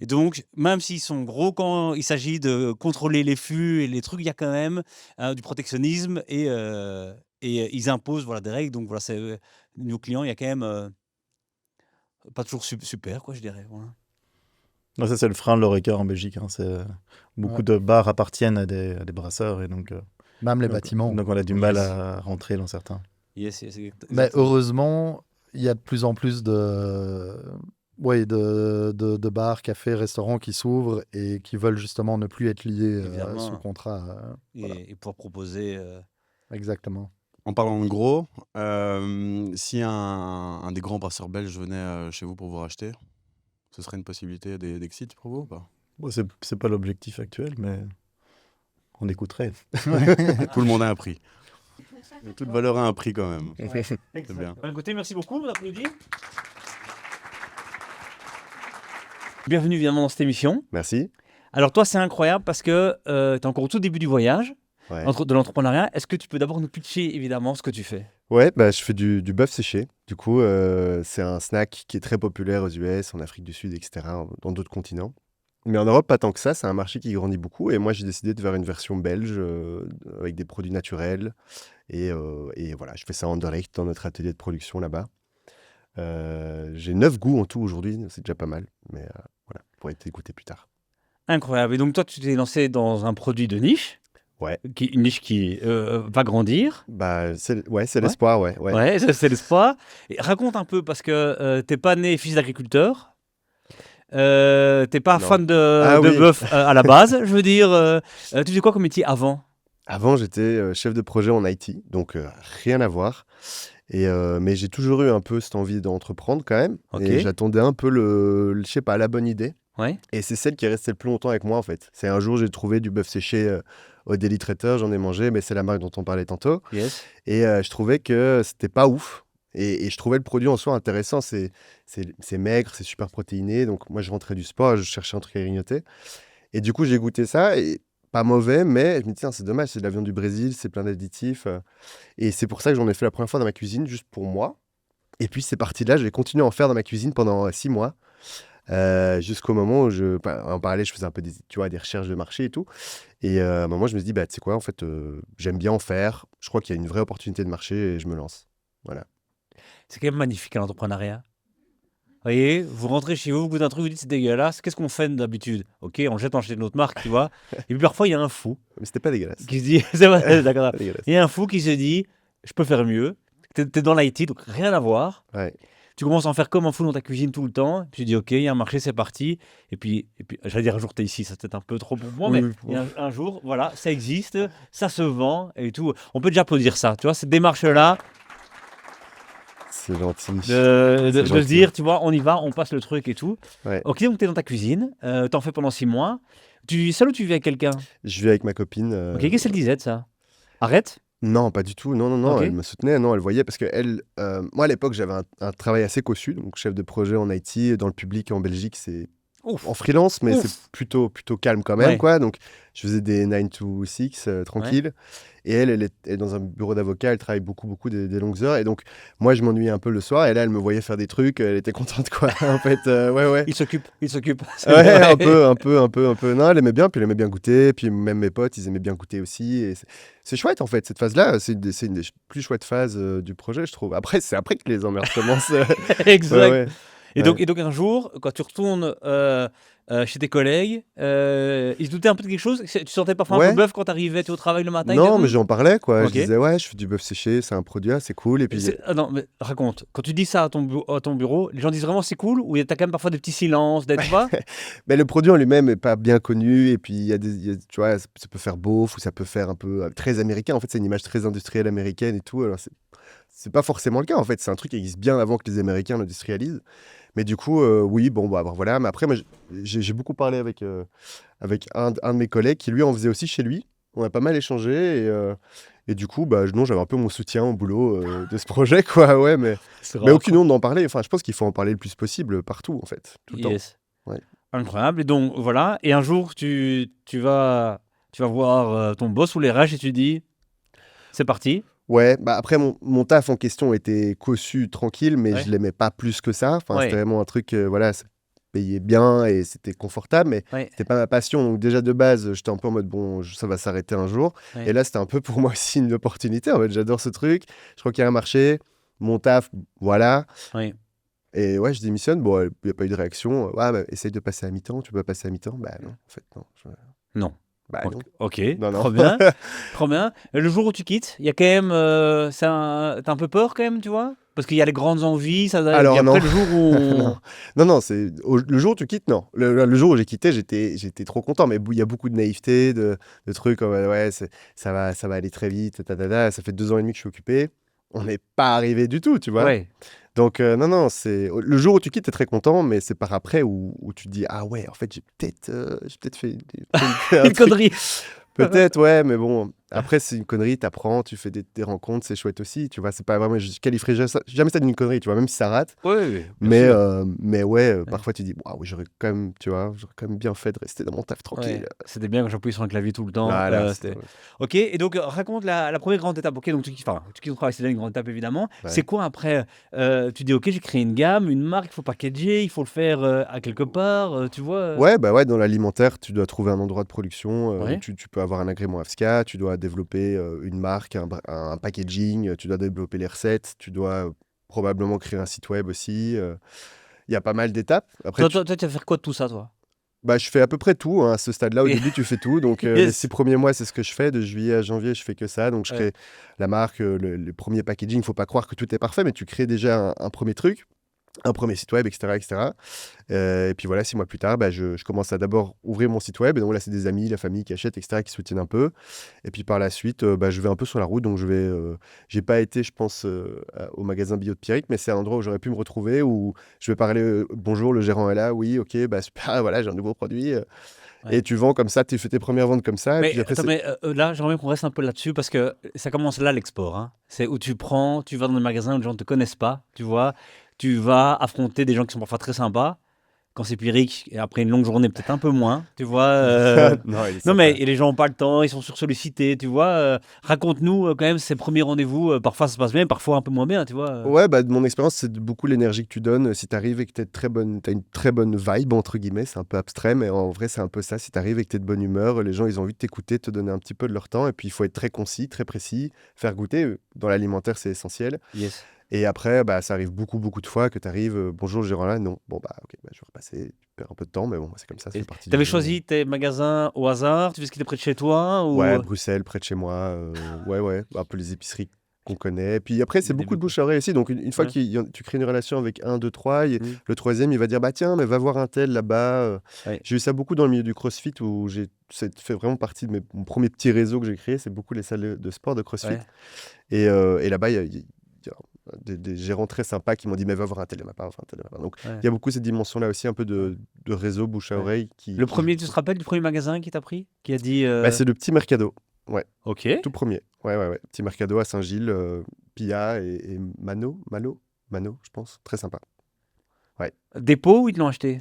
Et donc, même s'ils sont gros quand il s'agit de contrôler les flux et les trucs, il y a quand même du protectionnisme et ils imposent voilà, des règles. Donc, voilà, c'est, nos clients, il y a quand même pas toujours super, quoi, je dirais. Voilà. Non, ça, c'est le frein de l'Horeca en Belgique. Hein. Beaucoup Ouais. de bars appartiennent à des brasseurs et donc, Même les donc, bâtiments. donc on a du mal à rentrer dans certains. Yes, Mais exactement. heureusement, il y a de plus en plus de bars, cafés, restaurants qui s'ouvrent et qui veulent justement ne plus être liés Évidemment. sous contrat. Voilà. Et pouvoir proposer. Exactement. En parlant de gros, si un des grands brasseurs belges venait chez vous pour vous racheter, ce serait une possibilité d'exit pour vous ou pas? Bon, c'est pas l'objectif actuel, mais on écouterait. Tout le monde a un prix. Toute valeur a un prix quand même. C'est bien. Bah, écoutez, merci beaucoup, on applaudit. Bienvenue évidemment dans cette émission. Merci. Alors toi, c'est incroyable parce que tu es encore au tout début du voyage Ouais. de l'entrepreneuriat. Est-ce que tu peux d'abord nous pitcher évidemment ce que tu fais? Ouais, bah, je fais du bœuf séché. Du coup, c'est un snack qui est très populaire aux US, en Afrique du Sud, etc., dans d'autres continents. Mais en Europe, pas tant que ça. C'est un marché qui grandit beaucoup. Et moi, j'ai décidé de faire une version belge avec des produits naturels. Et voilà, je fais ça en direct dans notre atelier de production là-bas. J'ai 9 goûts en tout aujourd'hui. C'est déjà pas mal. Mais voilà, vous pourrez écouter plus tard. Incroyable. Et donc toi, tu t'es lancé dans un produit de niche, Ouais. une niche qui va grandir. Bah, c'est l'espoir, ouais. Ouais, ça, c'est l'espoir. Et raconte un peu parce que t'es pas né fils d'agriculteur. T'es pas Non. fan Ah de oui. bœuf à la base. Je veux dire, tu faisais quoi comme métier avant? Avant, j'étais chef de projet en IT, donc rien à voir. Mais j'ai toujours eu un peu cette envie d'entreprendre quand même. Ok. Et j'attendais un peu je sais pas, la bonne idée. Ouais. Et c'est celle qui est restée le plus longtemps avec moi en fait. C'est un jour, j'ai trouvé du bœuf séché au Deli Traiteur, j'en ai mangé, mais c'est la marque dont on parlait tantôt. Yes. Et je trouvais que c'était pas ouf. Et je trouvais le produit en soi intéressant. C'est maigre, c'est super protéiné. Donc moi, je rentrais du sport, je cherchais un truc à grignoter. Et du coup, j'ai goûté ça. Et pas mauvais, mais je me dis, tiens, c'est dommage, c'est de la viande du Brésil, c'est plein d'additifs. Et c'est pour ça que j'en ai fait la première fois dans ma cuisine, juste pour moi. Et puis, c'est parti de là, j'ai continué à en faire dans ma cuisine pendant 6 mois. Jusqu'au moment où en parallèle, je faisais un peu des recherches de marché et tout. Et à un moment, je me suis dit, bah, tu sais quoi, en fait, j'aime bien en faire. Je crois qu'il y a une vraie opportunité de marché et je me lance. Voilà. C'est quand même magnifique l'entrepreneuriat. Vous voyez, vous rentrez chez vous, vous goûtez un truc, vous dites c'est dégueulasse. Qu'est-ce qu'on fait d'habitude? Ok, on jette une autre marque, tu vois. Et puis parfois, il y a un fou Mais c'était pas dégueulasse. qui se dit, c'est vrai, d'accord. Pas dégueulasse. Il y a un fou qui se dit, je peux faire mieux. T'es dans l'IT, donc rien à voir. Ouais. Tu commences à en faire comme un fou dans ta cuisine tout le temps. Puis tu dis, ok, il y a un marché, c'est parti. Et puis j'allais dire un jour, t'es ici, ça c'est peut-être un peu trop pour moi, Oui, mais oui, il y a un jour, voilà, ça existe, ça se vend et tout. On peut déjà applaudir ça, tu vois, cette démarche-là. C'est gentil. De C'est se gentil. dire, tu vois, on y va, on passe le truc et tout. Ouais. Ok, donc tu es dans ta cuisine, t'en fais pendant 6 mois. Seul ou tu vis avec quelqu'un? Je vis avec ma copine. Ok, qu'est-ce qu'elle disait de ça? Arrête? Non, pas du tout. Non, Ok. elle me soutenait. Non, elle voyait parce que moi, à l'époque, j'avais un travail assez cossu. Donc, chef de projet en IT, dans le public en Belgique, c'est Ouf. en freelance, mais Ouf. c'est plutôt calme quand même, Ouais. quoi. Donc, je faisais des 9 to 6, tranquille. Et elle est dans un bureau d'avocat, elle travaille beaucoup des longues heures. Et donc, moi, je m'ennuyais un peu le soir. Et là, elle me voyait faire des trucs, elle était contente, quoi. En fait, ouais. Il s'occupe. C'est Ouais, vrai. un peu. Non, elle aimait bien, puis elle aimait bien goûter. Puis même mes potes, ils aimaient bien goûter aussi. Et c'est chouette, en fait, cette phase-là. C'est une des plus chouettes phases du projet, je trouve. Après, c'est après que les emmerdes commencent. Exact. Ouais. Et donc un jour, quand tu retournes chez tes collègues, ils se doutaient un peu de quelque chose. Tu sentais parfois un peu Ouais. le bœuf quand tu arrivais au travail le matin. Non, mais j'en parlais, quoi. Ok. Je disais, ouais, je fais du bœuf séché, c'est un produit, c'est cool. Et puis, Non, mais raconte. Quand tu dis ça à ton bureau, les gens disent vraiment c'est cool ou t'as quand même parfois des petits silences, tu vois? mais le produit en lui-même est pas bien connu. Et puis, tu vois, ça peut faire beauf ou ça peut faire un peu très américain. En fait, c'est une image très industrielle américaine et tout. Alors, c'est pas forcément le cas, en fait. C'est un truc qui existe bien avant que les Américains l'industrialisent. Mais du coup, oui, bon, bah, voilà. Mais après, moi, j'ai beaucoup parlé avec un de mes collègues qui, lui, en faisait aussi chez lui. On a pas mal échangé et du coup, bah, non, j'avais un peu mon soutien au boulot de ce projet, quoi. Ouais, mais aucune honte d'en parler. Enfin, je pense qu'il faut en parler le plus possible partout, en fait, tout le temps. Yes. Ouais. Incroyable. Et donc, voilà. Et un jour, tu vas voir ton boss ou les RH et tu dis c'est parti. Ouais, bah après, mon taf en question était cossu, tranquille, mais Ouais. je l'aimais pas plus que ça. Enfin, Ouais. c'était vraiment un truc, voilà, ça payait bien et c'était confortable, mais Ouais. c'était pas ma passion. Donc déjà, de base, j'étais un peu en mode, bon, ça va s'arrêter un jour. Ouais. Et là, c'était un peu pour moi aussi une opportunité. En fait, j'adore ce truc. Je crois qu'il y a un marché. Mon taf, voilà. Ouais. Et ouais, je démissionne. Bon, il n'y a pas eu de réaction. Ouais, bah, essaye de passer à mi-temps. Tu peux pas passer à mi-temps? Bah non, en fait, non. Non. Bah non. Ok, Non. trop bien. Trop bien. Le jour où tu quittes, il y a quand même. T'as un peu peur quand même, tu vois? Parce qu'il y a les grandes envies. Alors, et après, non. le jour où. Non, le jour où tu quittes, non. Le jour où j'ai quitté, j'étais trop content, mais il y a beaucoup de naïveté, de trucs comme ouais, ça va aller très vite, ça fait 2 ans et demi que je suis occupé. On n'est pas arrivé du tout, tu vois. Ouais. Donc, non, c'est le jour où tu quittes, t'es très content, mais c'est par après où tu te dis, ah ouais, en fait, j'ai peut-être fait un Une truc. connerie. Peut-être, ouais, mais bon, après, c'est une connerie, t'apprends, tu fais des rencontres, c'est chouette aussi, tu vois, c'est pas vraiment, je qualifierais jamais ça d'une connerie, tu vois, même si ça rate. Ouais, Mais ouais, parfois tu dis, waouh, j'aurais quand même bien fait de rester dans mon taf tranquille. Ouais. C'était bien quand j'appuie sur un clavier tout le temps. Voilà, c'était- Ok, et donc raconte la première grande étape. Ok, donc tu quittes ton travail, c'est déjà une grande étape évidemment. Ouais. C'est quoi après tu dis, ok, j'ai créé une gamme, une marque, il faut packager, il faut le faire à quelque part, tu vois. Ouais, bah ouais, dans l'alimentaire, tu dois trouver un endroit de production, Ouais. tu peux avoir un agrément AFSCA, tu dois développer une marque, un packaging, tu dois développer les recettes, tu dois probablement créer un site web aussi. Il y a pas mal d'étapes. Après, Toi, tu vas faire quoi de tout ça, toi? bah, je fais à peu près tout, hein, à ce stade-là. Au Et- début, tu fais tout. Donc, les Yes. 6 premiers mois, c'est ce que je fais. De juillet à janvier, je fais que ça. Donc, je Ouais. crée la marque, le premier packaging. Il faut pas croire que tout est parfait, mais tu crées déjà un premier truc, un premier site web, etc. Et puis voilà, 6 mois plus tard, bah, je commence à d'abord ouvrir mon site web. Et donc là, c'est des amis, la famille qui achètent, etc., qui soutiennent un peu. Et puis par la suite, bah, je vais un peu sur la route. Donc, j'ai pas été, je pense, au magasin bio de Pierrick, mais c'est un endroit où j'aurais pu me retrouver, où je vais parler, bonjour, le gérant est là, oui, ok, bah super, voilà, j'ai un nouveau produit. Ouais. Et tu vends comme ça, tu fais tes premières ventes comme ça. Et Mais, puis après, attends, mais là, j'aimerais bien qu'on reste un peu là-dessus parce que ça commence là l'export. Hein. C'est où tu vas dans des magasins où les gens ne te connaissent pas, tu vois. Tu vas affronter des gens qui sont parfois très sympas. Quand c'est Pierrick, et après une longue journée, peut-être un peu moins, tu vois. non, il est Non, sympa. mais et les gens n'ont pas le temps, ils sont sursollicités, tu vois. Raconte-nous quand même ces premiers rendez-vous. Parfois ça se passe bien, parfois un peu moins bien, tu vois. Ouais, bah, de mon expérience, c'est beaucoup l'énergie que tu donnes. Si tu arrives et que tu as une très bonne vibe, entre guillemets, c'est un peu abstrait, mais en vrai, c'est un peu ça. Si tu arrives et que tu es de bonne humeur, les gens, ils ont envie de t'écouter, te donner un petit peu de leur temps. Et puis, il faut être très concis, très précis, faire goûter. Dans l'alimentaire, c'est essentiel. Yes. Et après, bah, ça arrive beaucoup de fois que tu arrives, bonjour, le gérant là, non. Bon, bah, ok, bah, je vais repasser, tu perds un peu de temps, mais bon, c'est comme ça, ça fait partie Tu avais du jeu. choisi tes magasins au hasard, tu sais ce qui était près de chez toi ou... Ouais, Bruxelles, près de chez moi. Ouais, un peu les épiceries qu'on connaît. Puis après, c'est Des beaucoup de débuts. bouche à oreille aussi. Donc, une fois Ouais. que tu crées une relation avec 1, 2, 3, Mm. le troisième, il va dire, bah tiens, mais va voir un tel là-bas. Ouais. J'ai eu ça beaucoup dans le milieu du CrossFit où ça fait vraiment partie de mon premier petit réseau que j'ai créé. C'est beaucoup les salles de sport de CrossFit. Ouais. Et là-bas, il y a des gérants très sympas qui m'ont dit, mais va voir un tel là-bas, enfin, un tel là-bas. Donc, Ouais. il y a beaucoup cette dimension-là aussi, un peu de réseau, bouche à Ouais. oreille. Qui Tu te rappelles du premier magasin qui t'a pris? Qui a dit... Bah, c'est le petit Mercado. Ok. Tout premier. Ouais. Petit Mercado à Saint-Gilles, Pia et Mano, je pense. Très sympa. Dépôt ou ils te l'ont acheté?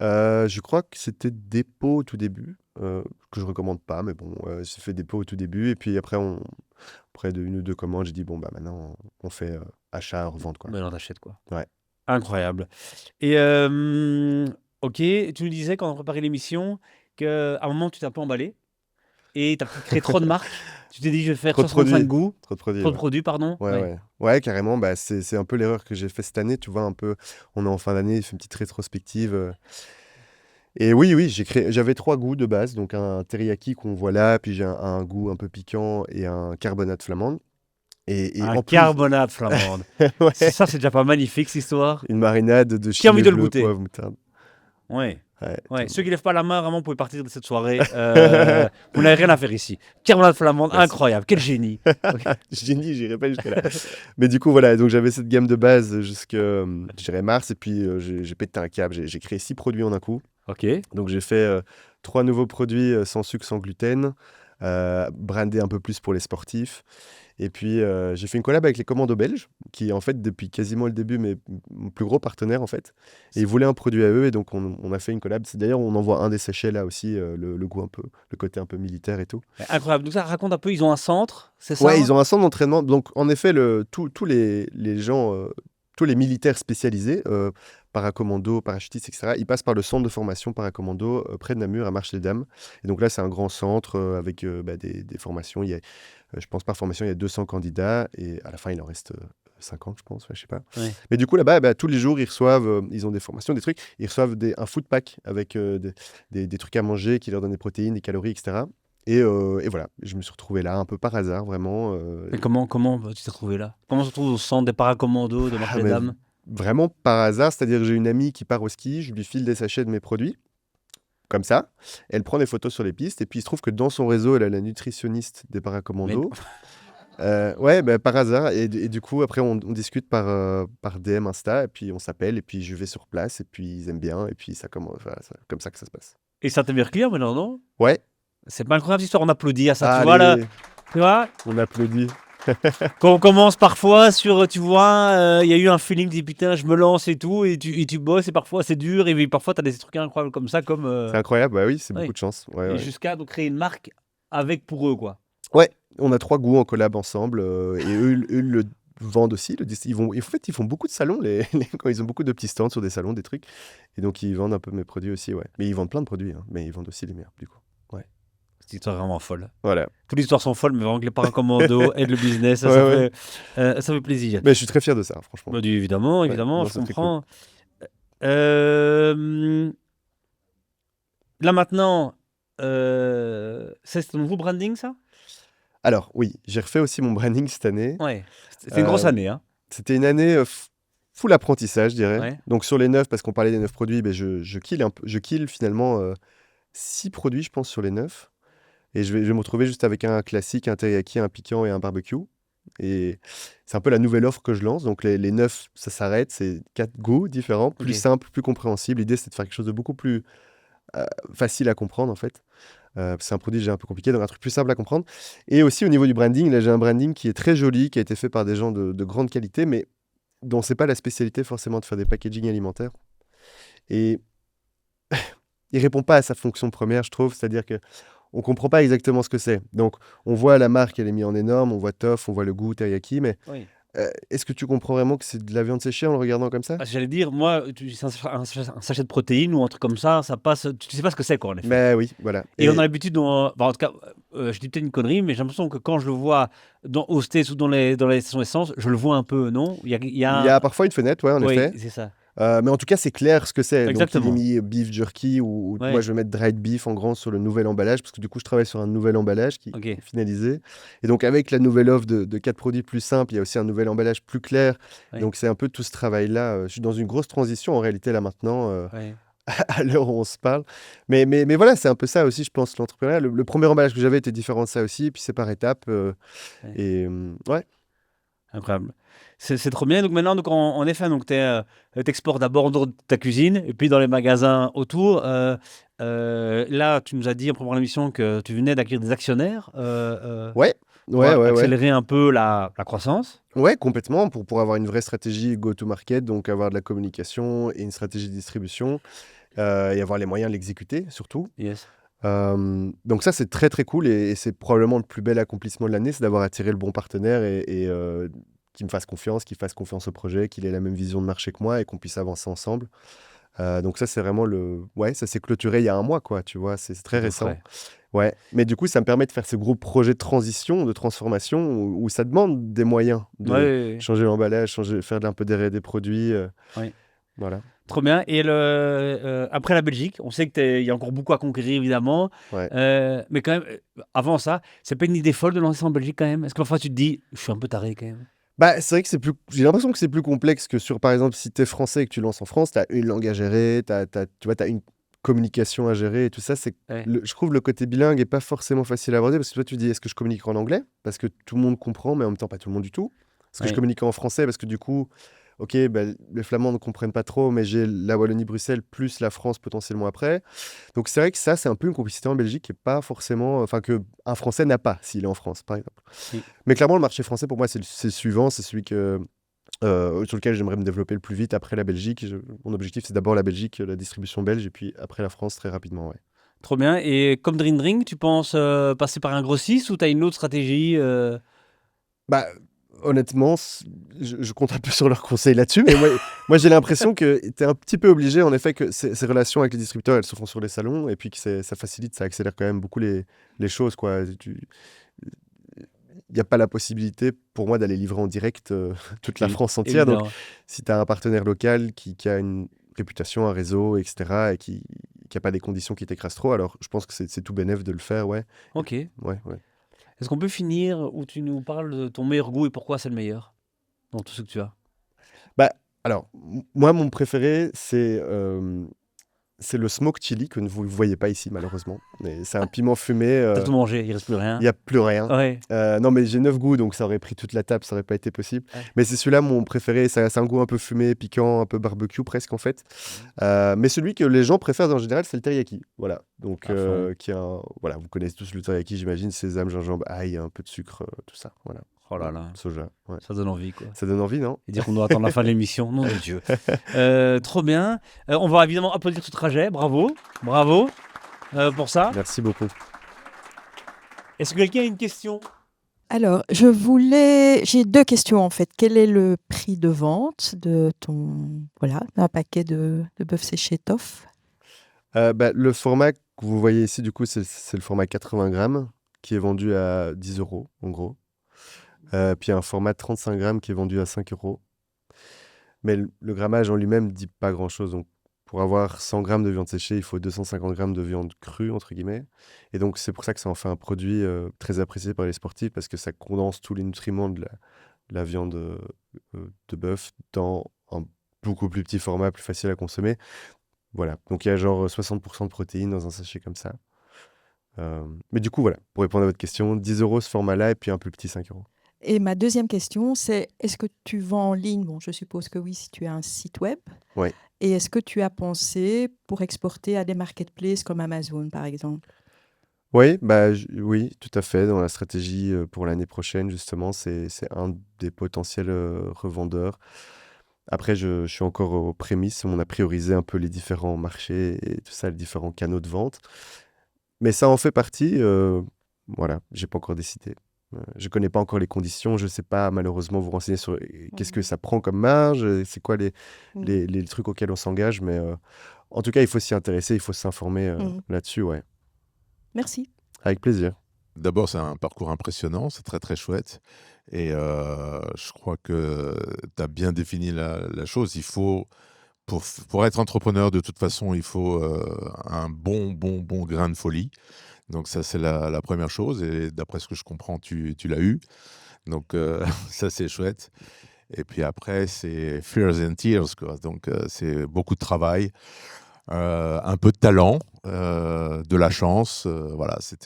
Je crois que c'était Dépôt au tout début, que je recommande pas, mais bon, j'ai fait Dépôt au tout début. Et puis après, après une ou deux commandes, j'ai dit, bon, bah maintenant, on fait achat, revente, quoi. Maintenant, t'achètes quoi. Ouais. Incroyable. Et ok, tu nous disais quand on préparait l'émission qu'à un moment, tu t'es un peu emballé et tu as créé trop de marques. Tu t'es dit, je vais faire Trop de 65 produits. goûts. Trop de produits. Trop de Ouais. produits, pardon. Ouais. Ouais, carrément. Bah, c'est un peu l'erreur que j'ai fait cette année. Tu vois, un peu, on est en fin d'année, il fait une petite rétrospective. Et oui, j'avais 3 goûts de base. Donc un teriyaki qu'on voit là, puis j'ai un goût un peu piquant et un carbonate flamande. Et Un en plus, carbonate flamande. ouais, Ça, c'est déjà pas magnifique, cette histoire. une marinade de Qui a envie chili de le bleu, goûter? poivre, moutarde. Ouais. Ouais, Ceux qui lèvent pas la main, vraiment, vous pouvez partir de cette soirée. Vous n'avez rien à faire ici. Carbonate flamande, Merci. incroyable. Quel génie. Génie, j'irai pas jusque-là. Mais du coup, voilà, donc j'avais cette gamme de base jusqu'à, je dirais, mars. Et puis, j'ai pété un câble. J'ai créé 6 produits en un coup. Ok. Donc, j'ai fait 3 nouveaux produits sans sucre, sans gluten, brandés un peu plus pour les sportifs. Et puis, j'ai fait une collab avec les Commandos belges, qui, en fait, depuis quasiment le début, mon plus gros partenaire, en fait. Et ils voulaient un produit à eux, et donc on a fait une collab. D'ailleurs, on en voit un des sachets là aussi, le goût un peu, le côté un peu militaire et tout. Incroyable. Donc ça raconte un peu, ils ont un centre, c'est ça? Ouais, ils ont un centre d'entraînement. Donc, en effet, tous les gens, tous les militaires spécialisés, paracommando, parachutistes, etc., ils passent par le centre de formation paracommando près de Namur, à Marche-les-Dames. Et donc là, c'est un grand centre avec des formations. Je pense par formation, il y a 200 candidats et à la fin, il en reste 50, je pense, je sais pas. Ouais. Mais du coup, là-bas, tous les jours, ils reçoivent, ils ont des formations, des trucs. Ils reçoivent un food pack avec des trucs à manger qui leur donnent des protéines, des calories, etc. Et voilà, je me suis retrouvé là un peu par hasard, vraiment. Et comment tu t'es retrouvé là? Comment on se retrouve au centre des paracommandos de mais Marche-les-Dames? vraiment par hasard, c'est-à-dire que j'ai une amie qui part au ski, je lui file des sachets de mes produits, comme ça. Elle prend des photos sur les pistes, et puis il se trouve que dans son réseau, elle a la nutritionniste des paracommandos. Ouais, par hasard. Et du coup, après, on discute par DM Insta, et puis on s'appelle, et puis je vais sur place, et puis ils aiment bien, et puis ça commence, voilà, comme ça que ça se passe. Et ça t'est meilleur client maintenant, non? Ouais. C'est pas incroyable cette histoire, on applaudit à ça, tu vois là. Allez, Tu vois? on applaudit. Quand on commence parfois sur, tu vois, il y a eu un feeling, tu dis putain, je me lance et tout, et tu bosses, et parfois c'est dur, et puis parfois t'as des trucs incroyables comme ça, comme. C'est incroyable, bah oui, c'est Ouais. beaucoup de chance. Et Ouais. jusqu'à donc créer une marque avec pour eux, quoi. Ouais, on a 3 goûts en collab ensemble, et eux le vendent aussi. En fait, ils font beaucoup de salons, quand ils ont beaucoup de petits stands sur des salons, des trucs. Et donc, ils vendent un peu mes produits aussi, ouais. Mais ils vendent plein de produits, hein, mais ils vendent aussi les meilleurs, du coup. Cette histoire est vraiment folle. Voilà. Toutes les histoires sont folles, mais vraiment que les paracommandos aident le business, ça, Ouais. ça fait plaisir. Mais je suis très fier de ça, franchement. Bah, évidemment, non, je ça, c'est comprends. Là maintenant, c'est ton nouveau branding, ça? Alors, oui, j'ai refait aussi mon branding cette année. Ouais. C'est une grosse année, hein. C'était une année full apprentissage, je dirais. Ouais. Donc, sur les 9, parce qu'on parlait des 9 produits, je kill finalement 6 produits, je pense, sur les 9. Et je vais me retrouver juste avec un classique, un teriyaki, un piquant et un barbecue. Et c'est un peu la nouvelle offre que je lance. Donc les 9, ça s'arrête. C'est 4 goûts différents, plus simples, plus compréhensibles. L'idée, c'est de faire quelque chose de beaucoup plus facile à comprendre, en fait. C'est un produit déjà un peu compliqué, donc un truc plus simple à comprendre. Et aussi, au niveau du branding, là, j'ai un branding qui est très joli, qui a été fait par des gens de grande qualité, mais dont c'est pas la spécialité forcément de faire des packaging alimentaires. Et il répond pas à sa fonction première, je trouve. C'est-à-dire que on comprend pas exactement ce que c'est. Donc, on voit la marque, elle est mise en énorme, on voit Toff, on voit le goût teriyaki, mais Oui. est-ce que tu comprends vraiment que c'est de la viande séchée en le regardant comme ça? Ah, j'allais dire, moi, c'est un sachet de protéines ou un truc comme ça passe. Tu sais pas ce que c'est, quoi, en effet. Mais oui, voilà. Et on a l'habitude, en tout cas, je dis peut-être une connerie, mais j'ai l'impression que quand je le vois au States ou dans les stations d'essence, je le vois un peu, non? Il y a parfois une fenêtre, ouais, en oui, effet. c'est ça. Mais en tout cas, c'est clair ce que c'est. Exactement. Donc, il est mis beef jerky ou Ouais. moi, je vais mettre dried beef en grand sur le nouvel emballage parce que du coup, je travaille sur un nouvel emballage qui Ok. est finalisé. Et donc, avec la nouvelle offre de 4 produits plus simples, il y a aussi un nouvel emballage plus clair. Ouais. Donc, c'est un peu tout ce travail-là. Je suis dans une grosse transition en réalité là maintenant, Ouais. à l'heure où on se parle. Mais voilà, c'est un peu ça aussi, je pense, l'entrepreneuriat. Le premier emballage que j'avais était différent de ça aussi, puis c'est par étapes. Ouais. Et ouais. Incroyable. C'est trop bien. Donc maintenant, en effet, t'exportes d'abord dans ta cuisine et puis dans les magasins autour. Là, tu nous as dit en préparant l'émission que tu venais d'acquérir des actionnaires. Ouais. Pour Ouais. accélérer un peu la croissance. Ouais, complètement, pour avoir une vraie stratégie go-to-market, donc avoir de la communication et une stratégie de distribution. et avoir les moyens de l'exécuter, surtout. Yes. Donc ça, c'est très très cool et c'est probablement le plus bel accomplissement de l'année, c'est d'avoir attiré le bon partenaire et qu'il me fasse confiance, qu'il fasse confiance au projet, qu'il ait la même vision de marché que moi et qu'on puisse avancer ensemble. Donc ça, c'est vraiment Ouais, ça s'est clôturé il y a un mois, quoi, tu vois, c'est très récent. Frais. Ouais, mais du coup, ça me permet de faire ce gros projet de transition, de transformation, où ça demande des moyens de Ouais. changer l'emballage, faire un peu des produits. Ouais. Voilà. Trop bien. Et après la Belgique, on sait qu'il y a encore beaucoup à conquérir, évidemment. Ouais. Mais quand même, avant ça, c'est pas une idée folle de lancer en Belgique, quand même? Est-ce que parfois tu te dis, je suis un peu taré, quand même? Bah, c'est vrai que j'ai l'impression que c'est plus complexe que par exemple, si tu es français et que tu lances en France, tu as une langue à gérer, tu vois, tu as une communication à gérer et tout ça. Ouais. Je trouve le côté bilingue est pas forcément facile à aborder parce que toi, tu dis, est-ce que je communique en anglais? Parce que tout le monde comprend, mais en même temps, pas tout le monde du tout. Est-ce que je Ouais. communique en français? Parce que du coup, ok, les Flamands ne comprennent pas trop, mais j'ai la Wallonie-Bruxelles plus la France potentiellement après. Donc c'est vrai que ça, c'est un peu une complicité en Belgique qui est pas forcément, enfin que un Français n'a pas s'il est en France, par exemple. Oui. Mais clairement, le marché français pour moi, c'est le suivant, c'est celui sur lequel j'aimerais me développer le plus vite après la Belgique. Mon objectif, c'est d'abord la Belgique, la distribution belge, et puis après la France très rapidement. Ouais. Trop bien. Et comme Dream Drink, tu penses passer par un grossiste ou tu as une autre stratégie Bah, honnêtement, je compte un peu sur leurs conseils là-dessus, mais moi j'ai l'impression que tu es un petit peu obligé, en effet, que ces relations avec les distributeurs, elles se font sur les salons, et puis que ça facilite, ça accélère quand même beaucoup les choses, quoi. Il n'y a pas la possibilité pour moi d'aller livrer en direct toute la France entière. Donc, évidemment. si tu as un partenaire local qui a une réputation, un réseau, etc., et qui n'a pas des conditions qui t'écrasent trop, alors je pense que c'est tout bénef de le faire, ouais. Ok. Ouais. Est-ce qu'on peut finir où tu nous parles de ton meilleur goût et pourquoi c'est le meilleur dans tout ce que tu as? Bah, alors, moi, mon préféré, c'est le smoke chili que vous ne voyez pas ici, malheureusement. Mais c'est un piment fumé. T'as tout mangé, il reste plus rien. Il n'y a plus rien. Ouais. Non, mais j'ai 9 goûts, donc ça aurait pris toute la table, ça aurait pas été possible. Ouais. Mais c'est celui-là mon préféré. C'est un goût un peu fumé, piquant, un peu barbecue presque en fait. Mais celui que les gens préfèrent en général, c'est le teriyaki. Voilà. Donc, À fond. voilà, vous connaissez tous le teriyaki, j'imagine. Sésame, gingembre, ail, un peu de sucre, tout ça. Voilà. Oh là là, Soja. Ouais. ça donne envie, quoi. Ça donne envie, non? Et dire qu'on doit attendre la fin de l'émission, nom de Dieu. Trop bien. On va évidemment applaudir ce trajet. Bravo. Bravo pour ça. Merci beaucoup. Est-ce que quelqu'un a une question? Alors, j'ai 2 questions en fait. Quel est le prix de vente de d'un paquet de bœuf séché Toff? Le format que vous voyez ici, du coup, c'est le format 80 grammes qui est vendu à 10 € en gros. Puis un format 35 grammes qui est vendu à 5 €. Mais le grammage en lui-même ne dit pas grand-chose. Donc, pour avoir 100 grammes de viande séchée, il faut 250 grammes de viande crue, entre guillemets. Et donc, c'est pour ça que ça en fait un produit très apprécié par les sportifs parce que ça condense tous les nutriments de la viande de bœuf dans un beaucoup plus petit format, plus facile à consommer. Voilà. Donc, il y a genre 60% de protéines dans un sachet comme ça. Mais du coup, voilà, pour répondre à votre question, 10 € ce format-là et puis un plus petit 5 €. Et ma deuxième question, c'est est-ce que tu vends en ligne? Bon, je suppose que oui, si tu as un site web. Oui. Et est-ce que tu as pensé pour exporter à des marketplaces comme Amazon, par exemple? Oui, oui, tout à fait. Dans la stratégie pour l'année prochaine, justement, c'est un des potentiels revendeurs. Après, je suis encore aux prémices. On a priorisé un peu les différents marchés et tout ça, les différents canaux de vente. Mais ça en fait partie. Voilà, j'ai pas encore décidé. Je connais pas encore les conditions. Je sais pas malheureusement vous renseigner sur qu'est-ce que ça prend comme marge, c'est quoi les trucs auxquels on s'engage. Mais en tout cas, il faut s'y intéresser, il faut s'informer là-dessus. Ouais. Merci. Avec plaisir. D'abord, c'est un parcours impressionnant, c'est très très chouette. Et je crois que tu as bien défini la chose. Il faut, pour être entrepreneur, de toute façon, il faut un bon grain de folie. Donc ça, c'est la première chose. Et d'après ce que je comprends, tu l'as eu. Donc ça, c'est chouette. Et puis après, c'est Fears and Tears, quoi. Donc c'est beaucoup de travail, un peu de talent, de la chance. Voilà, c'est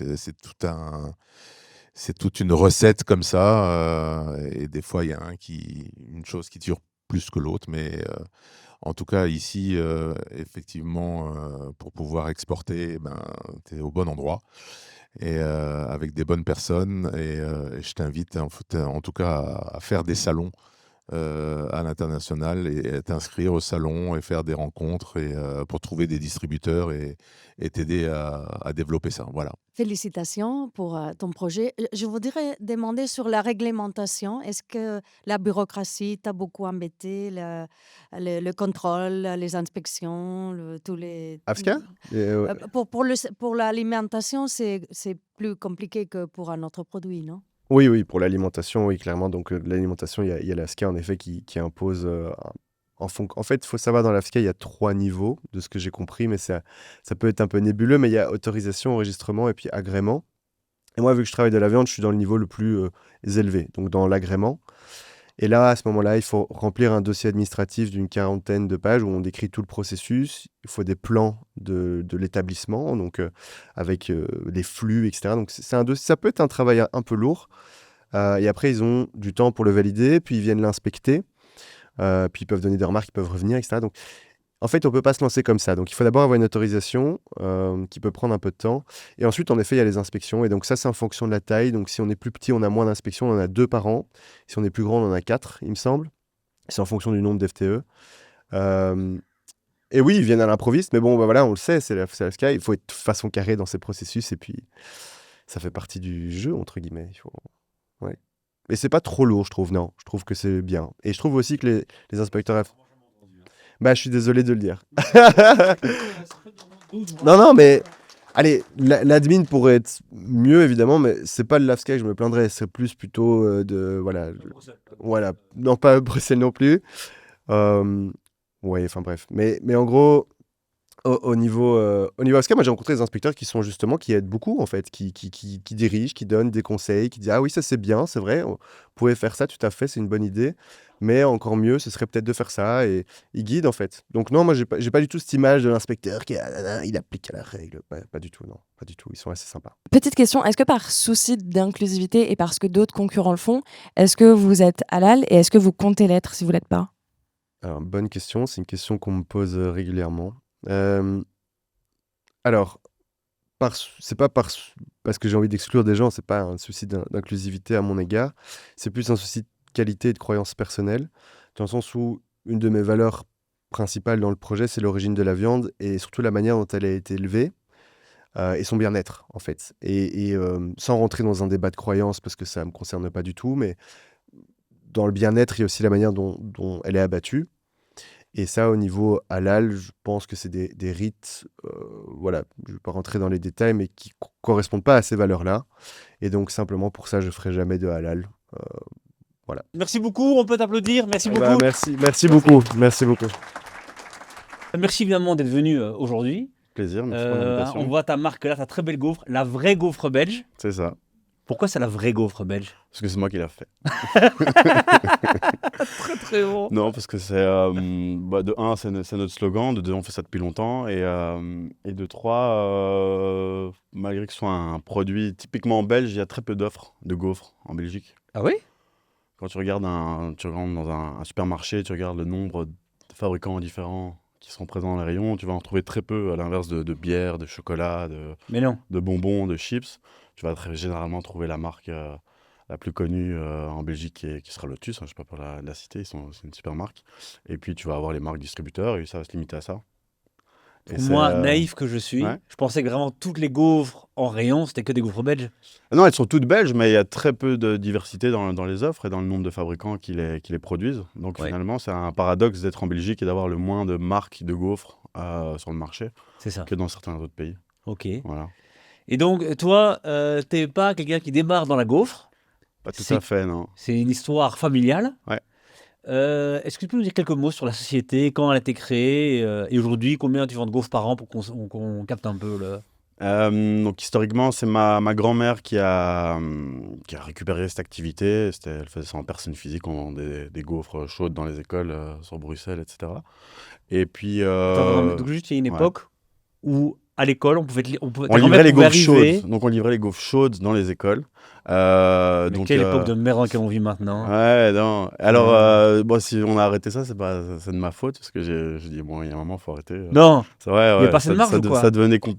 toute une recette comme ça. Et des fois, il y a une chose qui dure plus que l'autre. Mais en tout cas, ici, effectivement, pour pouvoir exporter, tu es au bon endroit et avec des bonnes personnes. Et je t'invite, en tout cas, à faire des salons à l'international et t'inscrire au salon et faire des rencontres pour trouver des distributeurs et t'aider à développer ça. Voilà. Félicitations pour ton projet. Je voudrais demander sur la réglementation. Est-ce que la bureaucratie t'a beaucoup embêté, le contrôle, les inspections, tous les... AFSCA Pour l'alimentation, c'est plus compliqué que pour un autre produit, non? Oui, pour l'alimentation, oui, clairement. Donc, l'alimentation, il y a l'AFSCA, en effet, qui impose... En fait, il faut savoir, dans l'AFSCA, il y a 3 niveaux, de ce que j'ai compris, mais ça peut être un peu nébuleux, mais il y a autorisation, enregistrement et puis agrément. Et moi, vu que je travaille de la viande, je suis dans le niveau le plus élevé, donc dans l'agrément. Et là, à ce moment-là, il faut remplir un dossier administratif d'une 40aine de pages où on décrit tout le processus. Il faut des plans de l'établissement, donc avec les flux, etc. Donc, c'est un dossier, ça peut être un travail un peu lourd. Et après, ils ont du temps pour le valider, puis ils viennent l'inspecter. Puis ils peuvent donner des remarques, ils peuvent revenir, etc. Donc, en fait, on ne peut pas se lancer comme ça. Donc, il faut d'abord avoir une autorisation qui peut prendre un peu de temps. Et ensuite, en effet, il y a les inspections. Et donc, ça, c'est en fonction de la taille. Donc, si on est plus petit, on a moins d'inspections. On en a 2 par an. Si on est plus grand, on en a 4, il me semble. C'est en fonction du nombre d'FTE. Et oui, ils viennent à l'improviste. Mais bon, bah, voilà, on le sait, c'est la Sky. Il faut être de façon carrée dans ces processus. Et puis, ça fait partie du jeu, entre guillemets. Ouais. Mais c'est pas trop lourd, je trouve, non. Je trouve que c'est bien. Et je trouve aussi que les inspecteurs... Bah, je suis désolé de le dire. Non, mais... Allez, l'admin pourrait être mieux, évidemment, mais c'est pas de l'AFSCA que je me plaindrais. C'est plus plutôt de... Voilà. Non, pas Bruxelles non plus. Ouais, enfin bref. Mais en gros... Au niveau AFSCA, moi j'ai rencontré des inspecteurs qui aident beaucoup en fait, qui dirigent, qui donnent des conseils, qui disent ah oui ça c'est bien, c'est vrai, on pouvait faire ça tout à fait, c'est une bonne idée, mais encore mieux ce serait peut-être de faire ça et ils guident en fait. Donc non, moi j'ai pas du tout cette image de l'inspecteur qui il applique à la règle, pas du tout, non, pas du tout, ils sont assez sympas. Petite question, est-ce que par souci d'inclusivité et parce que d'autres concurrents le font, est-ce que vous êtes halal et est-ce que vous comptez l'être si vous l'êtes pas? Alors bonne question, c'est une question qu'on me pose régulièrement. Alors, c'est pas parce que j'ai envie d'exclure des gens, c'est pas un souci d'inclusivité à mon égard, c'est plus un souci de qualité et de croyance personnelle, dans le sens où une de mes valeurs principales dans le projet, c'est l'origine de la viande et surtout la manière dont elle a été élevée et son bien-être, en fait. Et sans rentrer dans un débat de croyance, parce que ça me concerne pas du tout, mais dans le bien-être, il y a aussi la manière dont elle est abattue. Et ça, au niveau halal, je pense que c'est des rites, voilà, je ne vais pas rentrer dans les détails, mais qui ne correspondent pas à ces valeurs-là. Et donc, simplement pour ça, je ne ferai jamais de halal. Voilà. Merci beaucoup, on peut t'applaudir. Merci beaucoup. Merci beaucoup. Merci beaucoup. Merci évidemment d'être venu aujourd'hui. Plaisir, merci pour l'invitation. On voit ta marque là, ta très belle gaufre, la vraie gaufre belge. C'est ça. Pourquoi c'est la vraie gaufre belge? Parce que c'est moi qui l'ai fait. Très très bon. Non, parce que c'est de 1, c'est notre slogan, de 2, on fait ça depuis longtemps, et de 3, malgré que ce soit un produit typiquement belge, il y a très peu d'offres de gaufres en Belgique. Ah oui? Quand tu rentres dans un supermarché, tu regardes le nombre de fabricants différents qui sont présents dans les rayons, tu vas en trouver très peu, à l'inverse de bière, de chocolat, de bonbons, de chips. Tu vas généralement trouver la marque la plus connue en Belgique qui sera Lotus, je ne sais pas pour la citer, c'est une super marque. Et puis tu vas avoir les marques distributeurs et ça va se limiter à ça. Pour moi, naïf que je suis, je pensais que vraiment toutes les gaufres en rayon, c'était que des gaufres belges. Non, elles sont toutes belges, mais il y a très peu de diversité dans les offres et dans le nombre de fabricants qui les produisent. Donc finalement, c'est un paradoxe d'être en Belgique et d'avoir le moins de marques de gaufres sur le marché que dans certains autres pays. Ok. Voilà. Et donc, toi, t'es pas quelqu'un qui démarre dans la gaufre? Pas tout à fait, non. C'est une histoire familiale. Ouais. Est-ce que tu peux nous dire quelques mots sur la société, quand elle a été créée et aujourd'hui, combien tu vends de gaufres par an pour qu'on capte un peu le... Donc historiquement, c'est ma grand-mère qui a récupéré cette activité. Elle faisait ça en personne physique, on vendait des gaufres chaudes dans les écoles sur Bruxelles, etc. Et puis... donc juste, il y a une époque où... À l'école, on livrait les gaufres chaudes. Donc on livrait les gaufres chaudes dans les écoles Quelle époque de merde dans laquelle on vit maintenant. Ouais, non. Alors, bon, si on a arrêté ça, c'est de ma faute, parce que j'ai dit, bon, il y a un moment, il faut arrêter. Non, c'est vrai, il n'y a pas assez de marge ou quoi?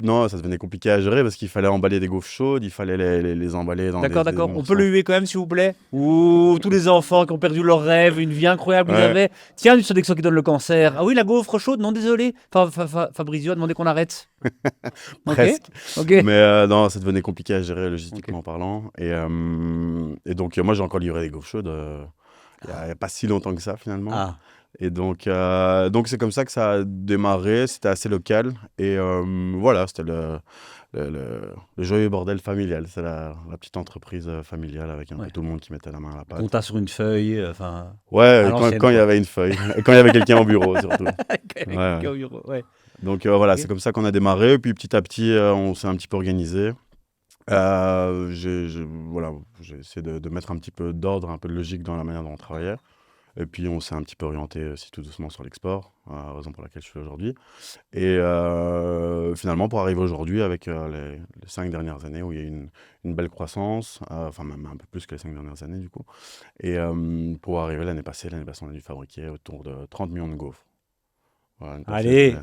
Non, ça devenait compliqué à gérer, parce qu'il fallait emballer des gaufres chaudes, il fallait les emballer dans D'accord. des On morceaux. peut le huer quand même, s'il vous plaît? Ou tous les enfants qui ont perdu leur rêve, une vie incroyable qu'ils avaient. Tiens, une sodexo qui donne le cancer. Ah oui, la gaufre chaude, non, désolé. Fabrizio a demandé qu'on arrête. Presque. Ok. Mais non, ça devenait compliqué à gérer logistiquement parlant. Et donc, moi, j'ai encore livré des gaufres chaudes il n'y a pas si longtemps que ça, finalement. Ah. Et donc c'est comme ça que ça a démarré. C'était assez local. Et voilà, c'était le joyeux bordel familial. C'est la petite entreprise familiale avec un peu tout le monde qui mettait la main à la pâte. Compta sur une feuille. Ouais, quand il y avait une feuille. Et quand il y avait quelqu'un au bureau, surtout. Quelqu'un au bureau, ouais. Donc voilà, c'est comme ça qu'on a démarré. Et puis petit à petit, on s'est un petit peu organisé. J'ai essayé de mettre un petit peu d'ordre, un peu de logique dans la manière dont on travaillait. Et puis on s'est un petit peu orienté aussi tout doucement sur l'export, raison pour laquelle je suis là aujourd'hui. Et finalement, pour arriver aujourd'hui avec les 5 dernières années où il y a eu une belle croissance, enfin même un peu plus que les 5 dernières années du coup. Et pour arriver l'année passée, on a dû fabriquer autour de 30 millions de gaufres. Voilà,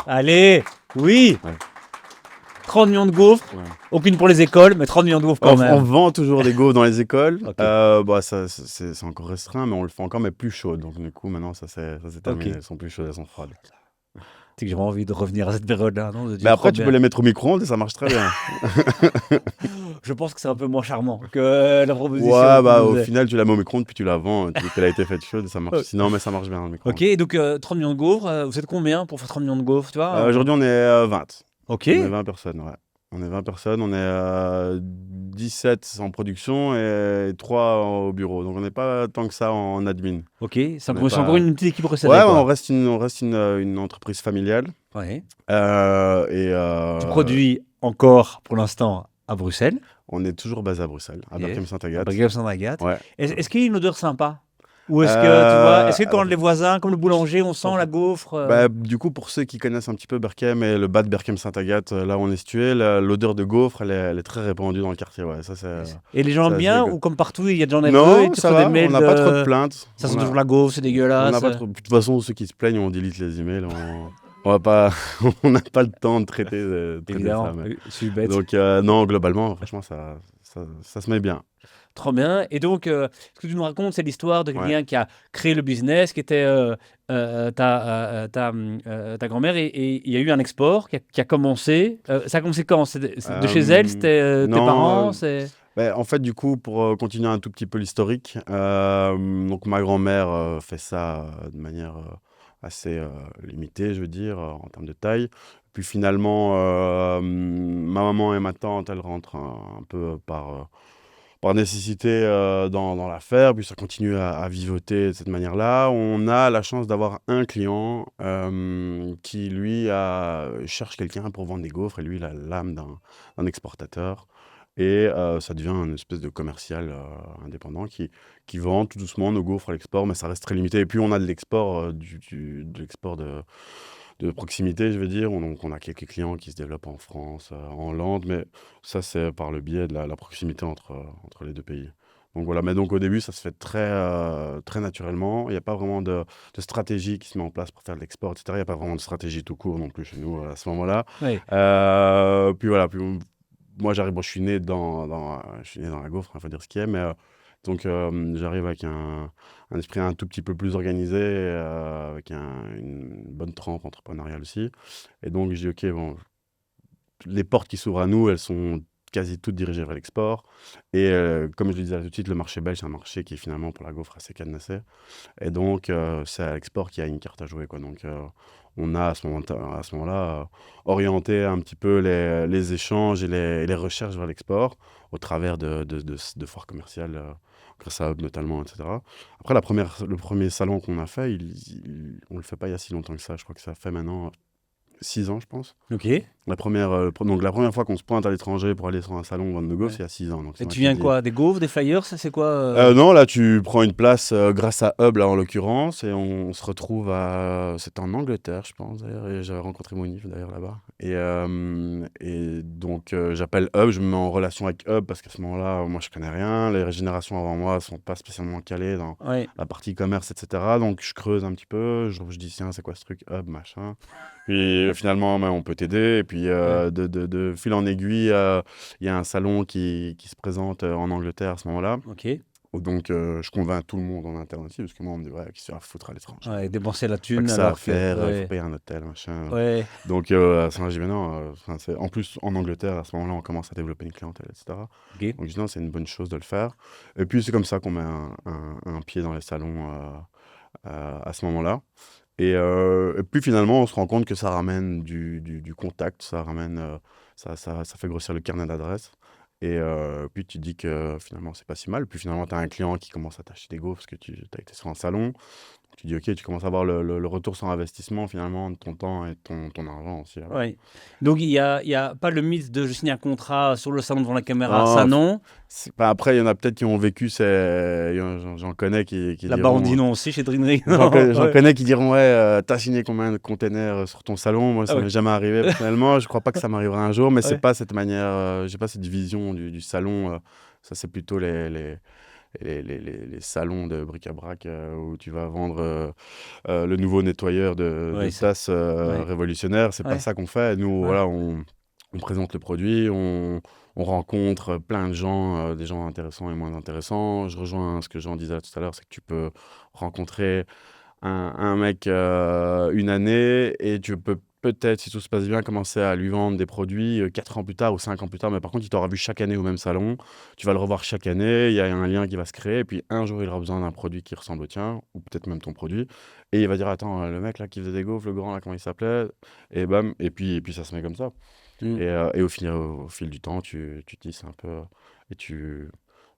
allez, oui. Ouais. 30 millions de gaufres, aucune pour les écoles, mais 30 millions de gaufres quand même. On vend toujours des gaufres dans les écoles. C'est encore restreint, mais on le fait encore, mais plus chaud. Donc du coup, maintenant, ça c'est terminé. Elles sont plus chaudes, elles sont froides. C'est que j'ai envie de revenir à cette période-là. Mais après, tu peux les mettre au micro-ondes et ça marche très bien. Je pense que c'est un peu moins charmant que la proposition. Ouais, au final, tu la mets au micro-ondes, puis tu la vends. Tu dis qu'elle a été faite chaude et ça marche. Sinon, mais ça marche bien au micro-ondes. Ok, donc 30 millions de gaufres, vous êtes combien pour faire 30 millions de gaufres, tu vois Aujourd'hui, on est 20. Ok. On est 20 personnes, ouais. On est 20 personnes, on est 17 en production et 3 au bureau. Donc on n'est pas tant que ça en admin. Ok, c'est encore une petite équipe recette. Ouais, on reste une entreprise familiale. Ouais. Tu produis encore pour l'instant à Bruxelles. On est toujours basé à Bruxelles, à Berchem-Saint-Agathe. Ouais. Est-ce qu'il y a une odeur sympa? Ou est-ce que, tu vois, est-ce que quand les voisins, comme le boulanger, on sent la gaufre Du coup, pour ceux qui connaissent un petit peu Berchem et le bas de Berchem-Saint-Agathe, là où on est situé, l'odeur de gaufre, elle est très répandue dans le quartier. Ouais, ça, et les gens aiment bien ou comme partout, il y a des gens nerveux? Non, ça va, on n'a pas trop de plaintes. Ça sent toujours la gaufre, c'est dégueulasse. De toute façon, ceux qui se plaignent, on delete les emails. On n'a pas le temps de traiter évidemment, ça. Je suis bête. Donc, non, globalement, franchement, ça se met bien. Trop bien. Et donc, ce que tu nous racontes, c'est l'histoire de quelqu'un qui a créé le business, qui était ta grand-mère, et il y a eu un export qui a commencé. Ça a commencé quand? De chez elle? C'était tes parents? En fait, du coup, pour continuer un tout petit peu l'historique, donc ma grand-mère fait ça de manière assez limitée, je veux dire, en termes de taille. Puis finalement, ma maman et ma tante, elles rentrent un peu par nécessité dans l'affaire, puis ça continue à vivoter de cette manière-là. On a la chance d'avoir un client qui, lui, cherche quelqu'un pour vendre des gaufres, et lui, il a l'âme d'un exportateur. Et ça devient une espèce de commercial indépendant qui vend tout doucement nos gaufres à l'export, mais ça reste très limité. Et puis on a de l'export, de l'export de proximité, je veux dire. Donc on a quelques clients qui se développent en France, en Hollande, mais ça c'est par le biais de la proximité entre les deux pays. Donc voilà, mais donc au début ça se fait très naturellement. Il n'y a pas vraiment de stratégie qui se met en place pour faire de l'export, etc. Il n'y a pas vraiment de stratégie tout court non plus chez nous à ce moment-là. Oui. Puis voilà, moi j'arrive, je suis né dans la gaufre, il faut dire ce qu'il y a, mais donc j'arrive avec un esprit un tout petit peu plus organisé, avec une bonne trempe entrepreneuriale aussi. Et donc je dis ok, bon, les portes qui s'ouvrent à nous, elles sont quasi toutes dirigées vers l'export. Et comme je le disais tout de suite, le marché belge, c'est un marché qui est finalement pour la gaufre assez cadenassé. Et donc c'est à l'export qu'il y a une carte à jouer, quoi. Donc on a à ce moment-là orienté un petit peu les échanges et les recherches vers l'export au travers de foires commerciales, grâce à Hub notamment, etc. Après, le premier salon qu'on a fait, on ne le fait pas il y a si longtemps que ça. Je crois que ça fait maintenant 6 ans, je pense. Ok. La première fois qu'on se pointe à l'étranger pour aller sur un salon vendre nos gaufres, c'est il y a 6 ans. Donc et tu viens quoi? Des gaufres, des flyers, ça c'est quoi Non, là tu prends une place grâce à Hub, là en l'occurrence, et on se retrouve à... C'était en Angleterre, je pense d'ailleurs, et j'avais rencontré Monif d'ailleurs là-bas. Et donc j'appelle Hub, je me mets en relation avec Hub parce qu'à ce moment-là, moi je connais rien, les générations avant moi sont pas spécialement calées dans la partie commerce, etc. Donc je creuse un petit peu, je dis tiens c'est quoi ce truc Hub, machin. Puis finalement on peut t'aider, et puis de fil en aiguille, il y a un salon qui se présente en Angleterre à ce moment-là. Ok. Donc je convainc tout le monde en interne aussi, parce que moi on me dit ouais, qui se fait foutre à l'étranger. Ouais, dépenser la thune. Pas que ça à faire, il faut payer un hôtel, machin. Ouais. Donc à ce moment-là, je dis mais non, en plus en Angleterre, à ce moment-là, on commence à développer une clientèle, etc. Okay. Donc je dis non, c'est une bonne chose de le faire. Et puis c'est comme ça qu'on met un pied dans les salons à ce moment-là. Et puis finalement, on se rend compte que ça ramène du contact, ça ramène, ça fait grossir le carnet d'adresses. Et puis tu te dis que finalement, c'est pas si mal. Puis finalement, tu as un client qui commence à t'acheter des gaufres parce que tu as été sur un salon. Tu dis, ok, tu commences à avoir le retour sur investissement finalement de ton temps et de ton argent aussi. Ouais. Donc il y a pas le mythe de je signe un contrat sur le salon devant la caméra, ça non. Après, il y en a peut-être qui ont vécu, j'en connais qui là-bas on dit non aussi chez Dream. J'en connais qui diront ouais, t'as signé combien de containers sur ton salon? Moi ça m'est jamais arrivé personnellement, je crois pas que ça m'arrivera un jour, mais c'est pas cette manière, j'ai pas cette vision du salon, ça c'est plutôt les salons de bric-à-brac où tu vas vendre le nouveau nettoyeur de tasses révolutionnaire. C'est pas ça qu'on fait. Nous, voilà, on présente le produit, on rencontre plein de gens, des gens intéressants et moins intéressants. Je rejoins ce que Jean disait tout à l'heure, c'est que tu peux rencontrer un mec une année et tu peux peut-être, si tout se passe bien, commencer à lui vendre des produits 4 ans plus tard ou 5 ans plus tard. Mais par contre, il t'aura vu chaque année au même salon. Tu vas le revoir chaque année. Il y a un lien qui va se créer. Et puis, un jour, il aura besoin d'un produit qui ressemble au tien, ou peut-être même ton produit. Et il va dire, attends, le mec là qui faisait des gaufres, le grand là, comment il s'appelait? Et bam. Et puis ça se met comme ça. Et au fil du temps, tu tisses un peu. Et tu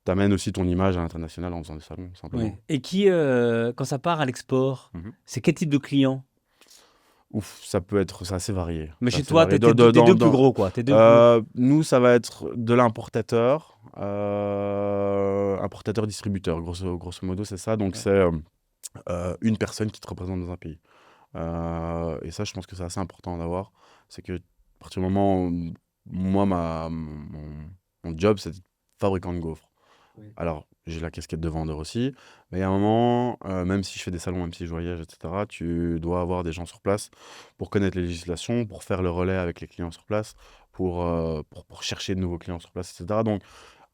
t'amènes aussi ton image à l'international en faisant des salons, simplement. Oui. Et quand ça part à l'export, c'est quel type de client? Ouf, c'est assez varié. Mais chez toi, t'es deux plus gros, quoi. Nous, ça va être de l'importateur, importateur-distributeur, grosso modo, c'est ça. Donc, c'est une personne qui te représente dans un pays. Et ça, je pense que c'est assez important d'avoir. C'est que, à partir du moment où, moi, mon job, c'est fabricant de gaufres. Oui. Alors, j'ai la casquette de vendeur aussi, mais il y a un moment, même si je fais des salons, même si je voyage, etc., tu dois avoir des gens sur place pour connaître les législations, pour faire le relais avec les clients sur place, pour chercher de nouveaux clients sur place, etc. Donc,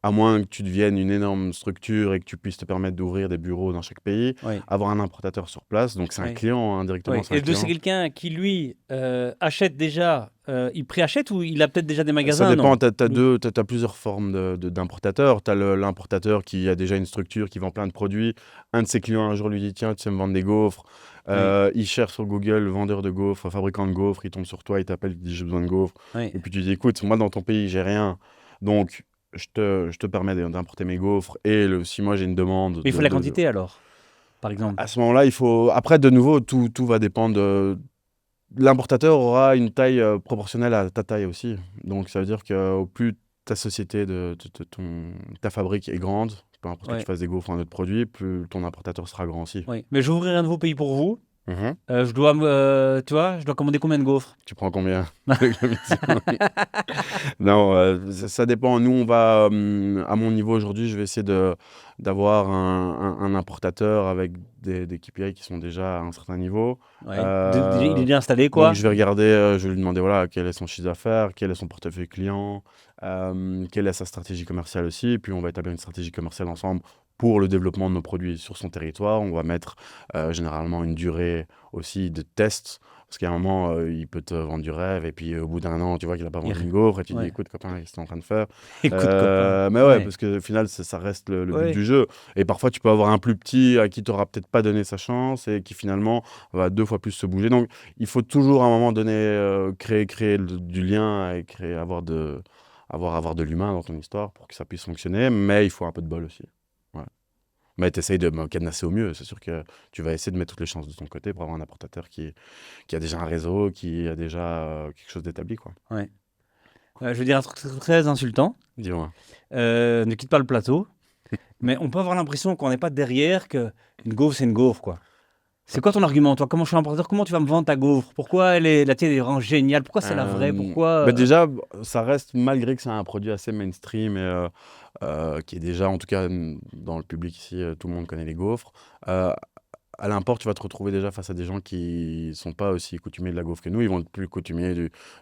à moins que tu deviennes une énorme structure et que tu puisses te permettre d'ouvrir des bureaux dans chaque pays, avoir un importateur sur place, donc c'est un client indirectement. Et c'est quelqu'un qui, lui, achète déjà, il préachète ou il a peut-être déjà des magasins? Ça dépend, tu as plusieurs formes d'importateurs. Tu as l'importateur qui a déjà une structure, qui vend plein de produits. Un de ses clients un jour lui dit, tiens, tu sais me vendre des gaufres. Il cherche sur Google vendeur de gaufres, fabricant de gaufres, il tombe sur toi, il t'appelle, il te dit j'ai besoin de gaufres. Et puis tu dis, écoute, moi dans ton pays, j'ai rien. Donc, je te permets d'importer mes gaufres et si moi j'ai une demande... Mais il faut la quantité alors, par exemple. À ce moment-là, il faut... Après, de nouveau, tout va dépendre de... L'importateur aura une taille proportionnelle à ta taille aussi. Donc ça veut dire qu'au plus ta société, ta fabrique est grande, peu importe que tu fasses des gaufres ou un autre produit, plus ton importateur sera grand aussi. Oui. Mais je vais ouvrir un nouveau pays pour vous. Je dois commander combien de gaufres? Tu prends combien? Non, ça dépend. Nous, on va, à mon niveau aujourd'hui, je vais essayer d'avoir un importateur avec des KPI qui sont déjà à un certain niveau. Il est bien installé, quoi. Donc je vais regarder, je vais lui demander voilà, quel est son chiffre d'affaires, quel est son portefeuille client, quelle est sa stratégie commerciale aussi. Et puis on va établir une stratégie commerciale ensemble pour le développement de nos produits sur son territoire. On va mettre généralement une durée aussi de test. Parce qu'à un moment, il peut te vendre du rêve, et puis au bout d'un an, tu vois qu'il n'a pas vendu une gaufre, et tu dis, écoute, copain, qu'est-ce que tu es en train de faire? Mais parce qu'au final, ça reste le but du jeu. Et parfois, tu peux avoir un plus petit à qui tu n'auras peut-être pas donné sa chance, et qui finalement va 2 fois plus se bouger. Donc, il faut toujours à un moment donné créer du lien, et avoir de l'humain dans ton histoire pour que ça puisse fonctionner, mais il faut un peu de bol aussi. Mais tu essayes de cadenasser au mieux. C'est sûr que tu vas essayer de mettre toutes les chances de ton côté pour avoir un importateur qui a déjà un réseau, qui a déjà quelque chose d'établi, quoi. Ouais. Je veux dire un truc très insultant. Dis-moi. Ne quitte pas le plateau. Mais on peut avoir l'impression qu'on n'est pas derrière, qu'une gaufre, c'est une gaufre, quoi. C'est quoi ton argument, toi? Comment je suis importateur, comment tu vas me vendre ta gaufre? Pourquoi la tienne est vraiment géniale? Pourquoi c'est la vraie? Pourquoi Déjà, ça reste, malgré que c'est un produit assez mainstream et qui est déjà, en tout cas dans le public ici, tout le monde connaît les gaufres. À l'import, tu vas te retrouver déjà face à des gens qui sont pas aussi coutumiers de la gaufre que nous. Ils vont être plus coutumiers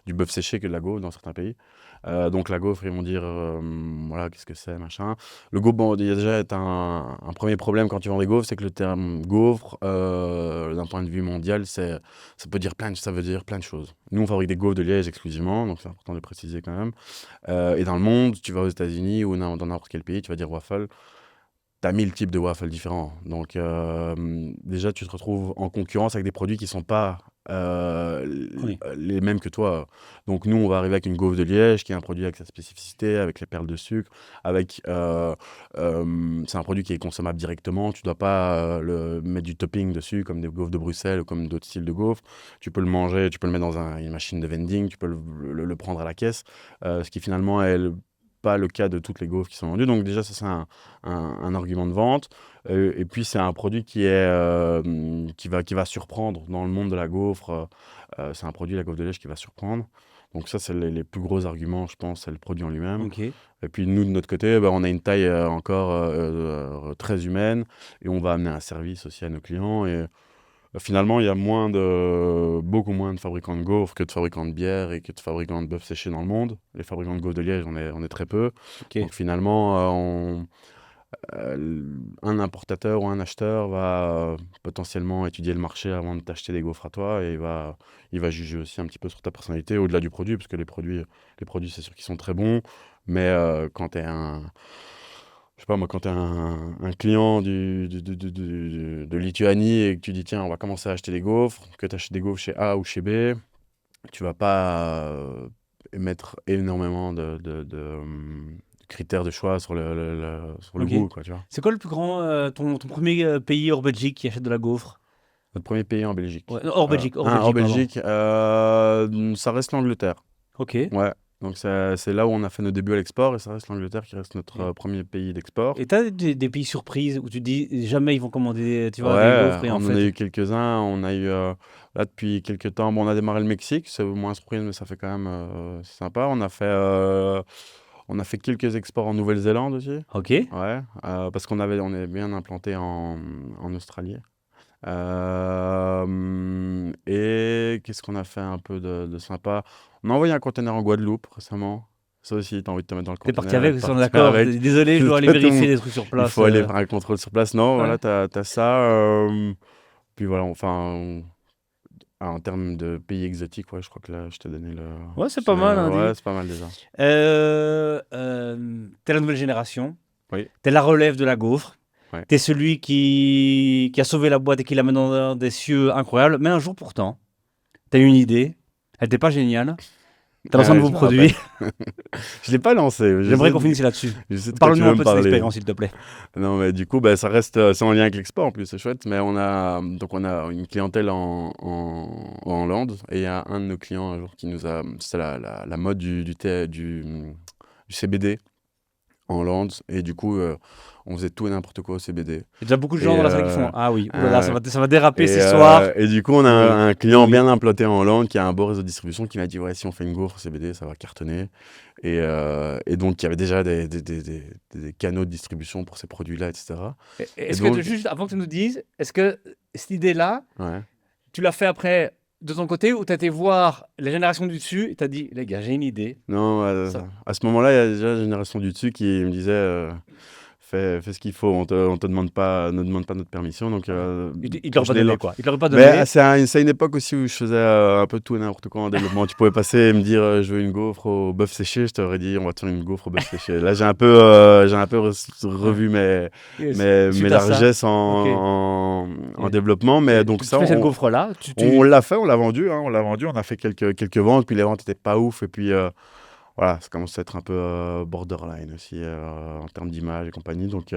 du bœuf séché que de la gaufre dans certains pays. Donc la gaufre, ils vont dire, voilà, qu'est-ce que c'est, machin. Le gaufre, bon, il y a déjà un premier problème quand tu vends des gaufres, c'est que le terme gaufre, d'un point de vue mondial, ça veut dire plein de choses. Nous, on fabrique des gaufres de Liège exclusivement, donc c'est important de le préciser quand même. Et dans le monde, tu vas aux États-Unis ou dans n'importe quel pays, tu vas dire waffle. Tu as 1000 types de waffles différents. Donc, déjà, tu te retrouves en concurrence avec des produits qui ne sont pas les mêmes que toi. Donc, nous, on va arriver avec une gaufre de Liège, qui est un produit avec sa spécificité, avec les perles de sucre, c'est un produit qui est consommable directement. Tu ne dois pas mettre du topping dessus, comme des gaufres de Bruxelles ou comme d'autres styles de gaufres. Tu peux le manger, tu peux le mettre dans une machine de vending, tu peux le prendre à la caisse, ce qui finalement est pas le cas de toutes les gaufres qui sont vendues. Donc déjà, ça, c'est un argument de vente. Et puis, c'est un produit qui va surprendre dans le monde de la gaufre. C'est un produit, la gaufre de Liège, qui va surprendre. Donc ça, c'est les plus gros arguments, je pense, c'est le produit en lui-même. Okay. Et puis, nous, de notre côté, on a une taille encore très humaine. Et on va amener un service aussi à nos clients. Et finalement, il y a beaucoup moins de fabricants de gaufres que de fabricants de bière et que de fabricants de bœuf séché dans le monde. Les fabricants de gaufres de Liège, on est très peu. Okay. Donc finalement, un importateur ou un acheteur va potentiellement étudier le marché avant de t'acheter des gaufres à toi, et il va juger aussi un petit peu sur ta personnalité au-delà du produit, parce que les produits c'est sûr qu'ils sont très bons, mais quand tu es je sais pas moi, quand tu es un client de Lituanie et que tu dis tiens, on va commencer à acheter des gaufres, que tu achètes des gaufres chez A ou chez B, tu vas pas émettre énormément de critères de choix sur le goût, quoi, tu vois. C'est quoi le plus grand, ton premier pays hors Belgique qui achète de la gaufre? Notre premier pays en Belgique. Ouais, hors Belgique. Hors Belgique, ça reste l'Angleterre. Ok. Ouais. Donc c'est là où on a fait nos débuts à l'export, et ça reste l'Angleterre qui reste notre premier pays d'export. Et tu as des pays surprises où tu dis jamais ils vont commander, tu vois, des gaufres, et on en a eu quelques-uns. On a eu là depuis quelques temps, on a démarré le Mexique, c'est moins surprise, mais ça fait quand même c'est sympa. On a fait quelques exports en Nouvelle-Zélande aussi. Ok. Ouais, parce on est bien implanté en Australie. Et qu'est-ce qu'on a fait un peu de sympa? On a envoyé un conteneur en Guadeloupe récemment. Ça aussi, t'as envie de te mettre dans le conteneur. T'es parti avec, on est d'accord. Désolé, je dois aller vérifier des trucs sur place. Il faut aller faire un contrôle sur place. Non, voilà, t'as ça. Puis voilà, enfin, en termes de pays exotiques, ouais, je crois que là, je t'ai donné le... Ouais, c'est pas mal. Hein, ouais, c'est pas mal déjà. T'es la nouvelle génération. Oui. T'es la relève de la gaufre. Ouais. T'es celui qui a sauvé la boîte et qui l'amène dans des cieux incroyables. Mais un jour pourtant, t'as eu une idée. Elle n'était pas géniale. T'as lancé un nouveau produit. Je l'ai pas lancé. J'aimerais qu'on finisse là-dessus. Parle-nous un peu de cette expérience, s'il te plaît. Non, mais du coup, ça reste, c'est en lien avec l'export en plus, c'est chouette. Mais on a une clientèle en Hollande, et il y a un de nos clients un jour qui nous a, c'est la mode du CBD en Hollande, et du coup, on faisait tout et n'importe quoi au CBD. Il y a déjà beaucoup de gens dans la salle qui font ah oui, oulala, ça va déraper ce soir. Et du coup, on a un client bien implanté en Hollande qui a un beau réseau de distribution qui m'a dit ouais, si on fait une gaufre au CBD, ça va cartonner. Et donc, il y avait déjà des canaux de distribution pour ces produits-là, etc. Est-ce que, juste avant que tu nous dises, est-ce que cette idée-là, tu l'as fait après de ton côté, ou tu as été voir les générations du dessus et tu as dit les gars, j'ai une idée? Non, à ce moment-là, il y a déjà la génération du dessus qui me disait fais ce qu'il faut, on te demande pas notre permission. Donc, il te l'aurait pas donné, quoi. Il te l'aurait pas donné. Mais c'est une époque aussi où je faisais un peu tout et n'importe quoi en développement. Tu pouvais passer et me dire je veux une gaufre au bœuf séché, je t'aurais dit on va te faire une gaufre au bœuf séché. Là, j'ai un peu revu mes largesses en développement. Mais donc ça, cette gaufre-là, on l'a fait, on l'a vendu. On a fait quelques ventes, puis les ventes n'étaient pas ouf. Et puis voilà, ça commence à être un peu borderline aussi en termes d'image et compagnie. Donc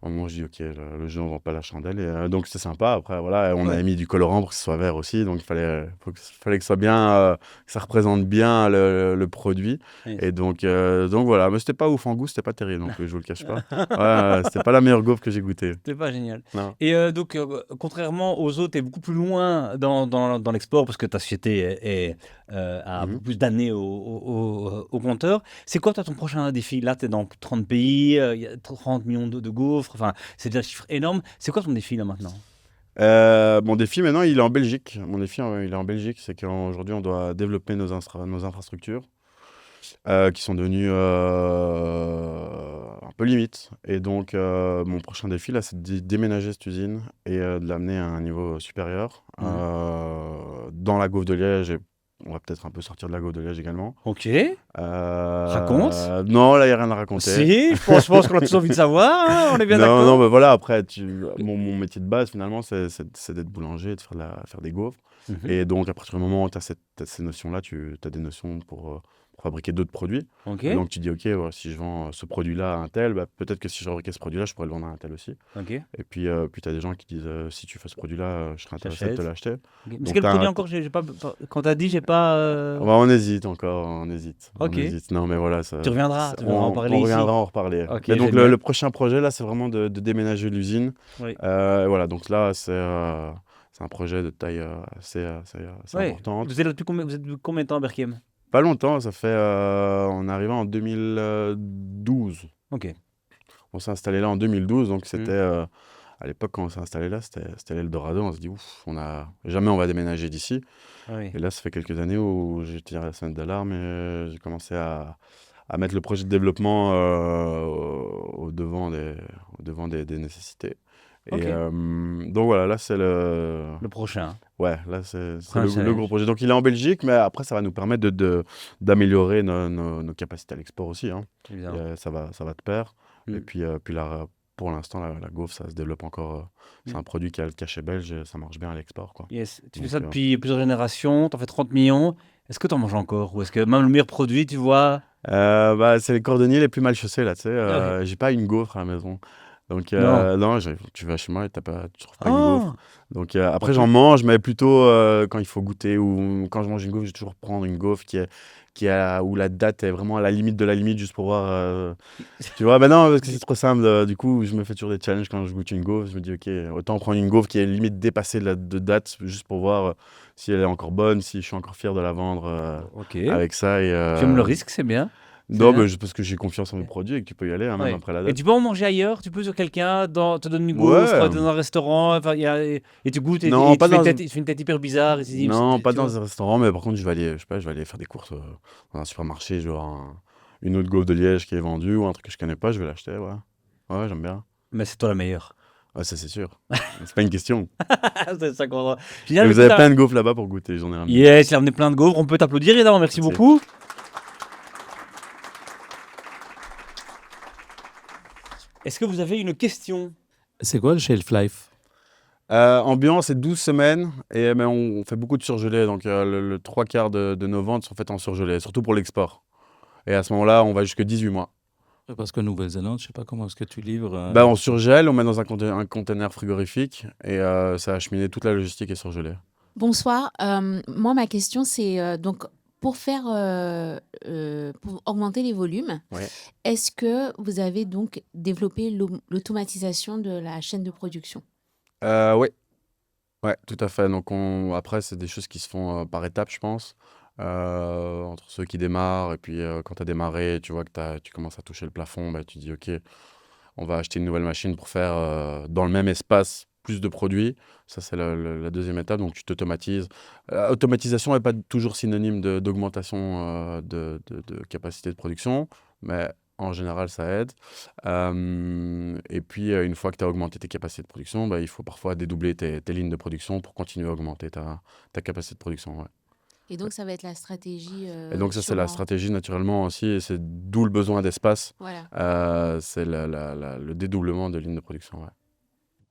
À un moment, je dis, OK, le jeu, on vend pas la chandelle. Et donc, c'était sympa. Après, voilà, on avait mis du colorant pour que ce soit vert aussi. Donc, fallait que ce soit bien, que ça représente bien le produit. Yes. Et donc voilà. Mais c'était pas ouf en goût, c'était pas terrible non plus, je vous le cache pas. Ouais, c'était pas la meilleure gaufre que j'ai goûtée. C'était pas génial. Non. Et donc, contrairement aux autres, tu es beaucoup plus loin dans l'export parce que ta société a beaucoup plus d'années au compteur. C'est quoi, toi, ton prochain défi? Là, tu es dans 30 pays, il y a 30 millions de gaufres. Enfin, c'est déjà un chiffre énorme. C'est quoi ton défi, là, maintenant? Mon défi, maintenant, il est en Belgique. Mon défi, il est en Belgique. C'est qu'aujourd'hui, on doit développer nos infrastructures qui sont devenues un peu limites. Et donc, mon prochain défi, là, c'est de déménager cette usine et de l'amener à un niveau supérieur. Dans la gaufre de Liège, on va peut-être un peu sortir de la gaufre de Liège également. Ok. Raconte. Non, là, il n'y a rien à raconter. Si, je pense qu'on a tous envie de savoir. Hein, on est bien d'accord. Non, mais voilà, après, mon métier de base, finalement, c'est d'être boulanger, de faire des gaufres. Et donc, à partir du moment où tu as ces notions-là, tu as des notions pour fabriquer d'autres produits. Et donc, tu dis, OK, si je vends ce produit-là à un tel, peut-être que si je fabriquais ce produit-là, je pourrais le vendre à un tel aussi. Et puis tu as des gens qui disent, si tu fais ce produit-là, je serais intéressé de te l'acheter. Mais c'est quel produit encore quand tu as dit, j'ai pas... on hésite encore, on hésite. Non, mais voilà. Tu reviendras en parler on ici. reviendra en reparler. Mais donc, le prochain projet, là, c'est vraiment de déménager l'usine. Voilà, donc là, c'est un projet de taille assez importante. Vous êtes depuis combien de temps à Berchem? Pas longtemps, ça fait... on est arrivé en 2012. Ok. On s'est installé là en 2012, donc c'était... à l'époque, quand on s'est installé là, c'était l'Eldorado. On se dit, ouf, jamais on va déménager d'ici. Et là, ça fait quelques années où j'ai tiré la sonnette d'alarme et j'ai commencé à mettre le projet de développement au devant des nécessités. Et donc voilà, là c'est le prochain. Ouais, là c'est le gros projet. Donc il est en Belgique, mais après ça va nous permettre d'améliorer nos capacités à l'export aussi. Hein. Ça va de pair. Et puis là, pour l'instant, la gaufre, ça se développe encore. C'est un produit qui a le cachet belge, ça marche bien à l'export. Yes. Tu fais ça depuis plusieurs générations, tu en fais 30 millions. Est-ce que tu en manges encore? Ou est-ce que même le meilleur produit, tu vois c'est les cordonniers les plus mal chaussés là. Tu sais, j'ai pas une gaufre à la maison. Donc, non, tu vas chez moi et tu trouves pas une gaufre. Donc, après, j'en mange, mais plutôt quand il faut goûter ou quand je mange une gaufre, je vais toujours prendre une gaufre où la date est vraiment à la limite de la limite, juste pour voir. Tu vois, non, parce que c'est trop simple. Du coup, je me fais toujours des challenges quand je goûte une gaufre. Je me dis, OK, autant prendre une gaufre qui est limite dépassée de date, juste pour voir si elle est encore bonne, si je suis encore fier de la vendre avec ça. Tu aimes le risque, c'est bien. Non, parce que j'ai confiance en mes produits et que tu peux y aller, même après la date. Et tu peux en manger ailleurs? Tu peux sur quelqu'un te donne une gaufre dans un restaurant et tu goûtes et tu fais une tête hyper bizarre. Non, pas dans un restaurant, mais par contre, je vais aller faire des courses dans un supermarché, genre une autre gaufre de Liège qui est vendue ou un truc que je connais pas, je vais l'acheter. Ouais, j'aime bien. Mais c'est toi la meilleure. Ouais, ça c'est sûr. C'est pas une question. C'est ça qu'on... Vous avez plein de gaufres là-bas pour goûter, j'en ai ramené. Yes, il a ramené plein de gaufres. On peut t'applaudir, évidemment. Merci beaucoup. Est-ce que vous avez une question? C'est quoi le shelf life? Ambiance, c'est 12 semaines, mais on fait beaucoup de surgelés. Donc, le 3/4 de nos ventes sont faites en surgelé, surtout pour l'export. Et à ce moment-là, on va jusqu'à 18 mois. Parce que Nouvelle-Zélande, je ne sais pas comment est-ce que tu livres. On surgèle, on met dans un conteneur frigorifique et ça a acheminé, toute la logistique est surgelée. Bonsoir. Moi, ma question, c'est donc... Pour augmenter les volumes, est-ce que vous avez donc développé l'automatisation de la chaîne de production? Oui, tout à fait. Donc après, c'est des choses qui se font par étapes, je pense, entre ceux qui démarrent et puis quand tu as démarré, tu vois que tu commences à toucher le plafond, tu dis OK, on va acheter une nouvelle machine pour faire dans le même espace plus de produits. Ça, c'est la deuxième étape. Donc, tu t'automatises. Automatisation n'est pas toujours synonyme d'augmentation de capacité de production, mais en général, ça aide. Et puis, une fois que tu as augmenté tes capacités de production, il faut parfois dédoubler tes lignes de production pour continuer à augmenter ta capacité de production. Ouais. Et donc, ça va être la stratégie. Et donc, ça, c'est la stratégie naturellement aussi. Et c'est d'où le besoin d'espace. Voilà. C'est le dédoublement de lignes de production. Ouais.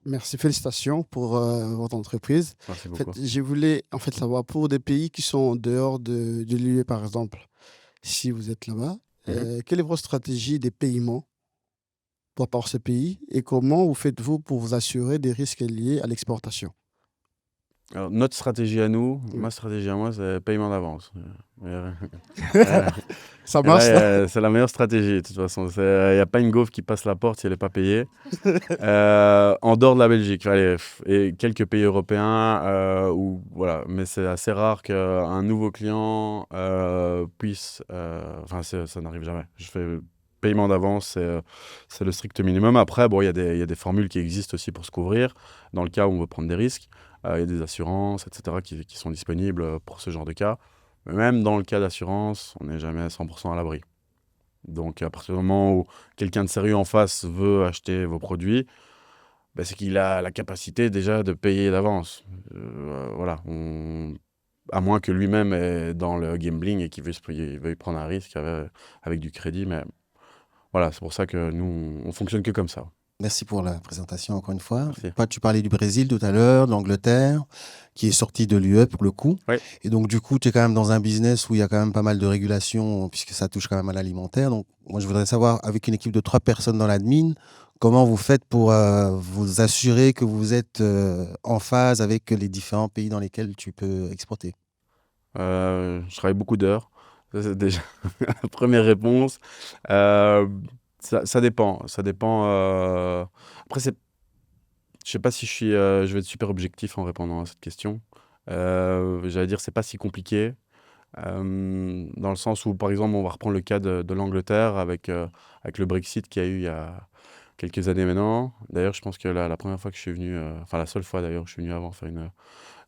Merci, félicitations pour votre entreprise. Merci beaucoup. Je voulais savoir pour des pays qui sont en dehors de l'UE, par exemple, si vous êtes là-bas, quelle est votre stratégie des paiements par ce pays et comment vous faites-vous pour vous assurer des risques liés à l'exportation? Alors, notre stratégie à nous, ma stratégie à moi, c'est paiement d'avance. Ça marche, C'est la meilleure stratégie, de toute façon. Il n'y a pas une gaufre qui passe la porte si elle n'est pas payée. En dehors de la Belgique, allez, et quelques pays européens, voilà. Mais c'est assez rare qu'un nouveau client puisse... Enfin, ça n'arrive jamais. Je fais paiement d'avance, c'est le strict minimum. Après, bon, il y a des formules qui existent aussi pour se couvrir, dans le cas où on veut prendre des risques. Il y a des assurances, etc., qui sont disponibles pour ce genre de cas. Mais même dans le cas d'assurance, on n'est jamais à 100% à l'abri. Donc, à partir du moment où quelqu'un de sérieux en face veut acheter vos produits, ben, c'est qu'il a la capacité déjà de payer d'avance. Voilà. À moins que lui-même est dans le gambling et qu'il veuille prendre un risque avec du crédit. Mais voilà, c'est pour ça que nous, on fonctionne que comme ça. Merci pour la présentation encore une fois. Merci. Tu parlais du Brésil tout à l'heure, de l'Angleterre, qui est sorti de l'UE pour le coup. Oui. Et donc du coup, tu es quand même dans un business où il y a quand même pas mal de régulations, puisque ça touche quand même à l'alimentaire. Donc moi, je voudrais savoir, avec une équipe de 3 personnes dans l'admin, comment vous faites pour vous assurer que vous êtes en phase avec les différents pays dans lesquels tu peux exporter? Je travaille beaucoup d'heures. Ça, c'est déjà la première réponse. Ça dépend. Ça dépend. Après, je sais pas si je vais être super objectif en répondant à cette question. J'allais dire, c'est pas si compliqué. Dans le sens où, par exemple, on va reprendre le cas de l'Angleterre avec le Brexit qu'il y a eu il y a quelques années maintenant. D'ailleurs, je pense que la première fois que je suis venu, enfin la seule fois d'ailleurs, je suis venu avant faire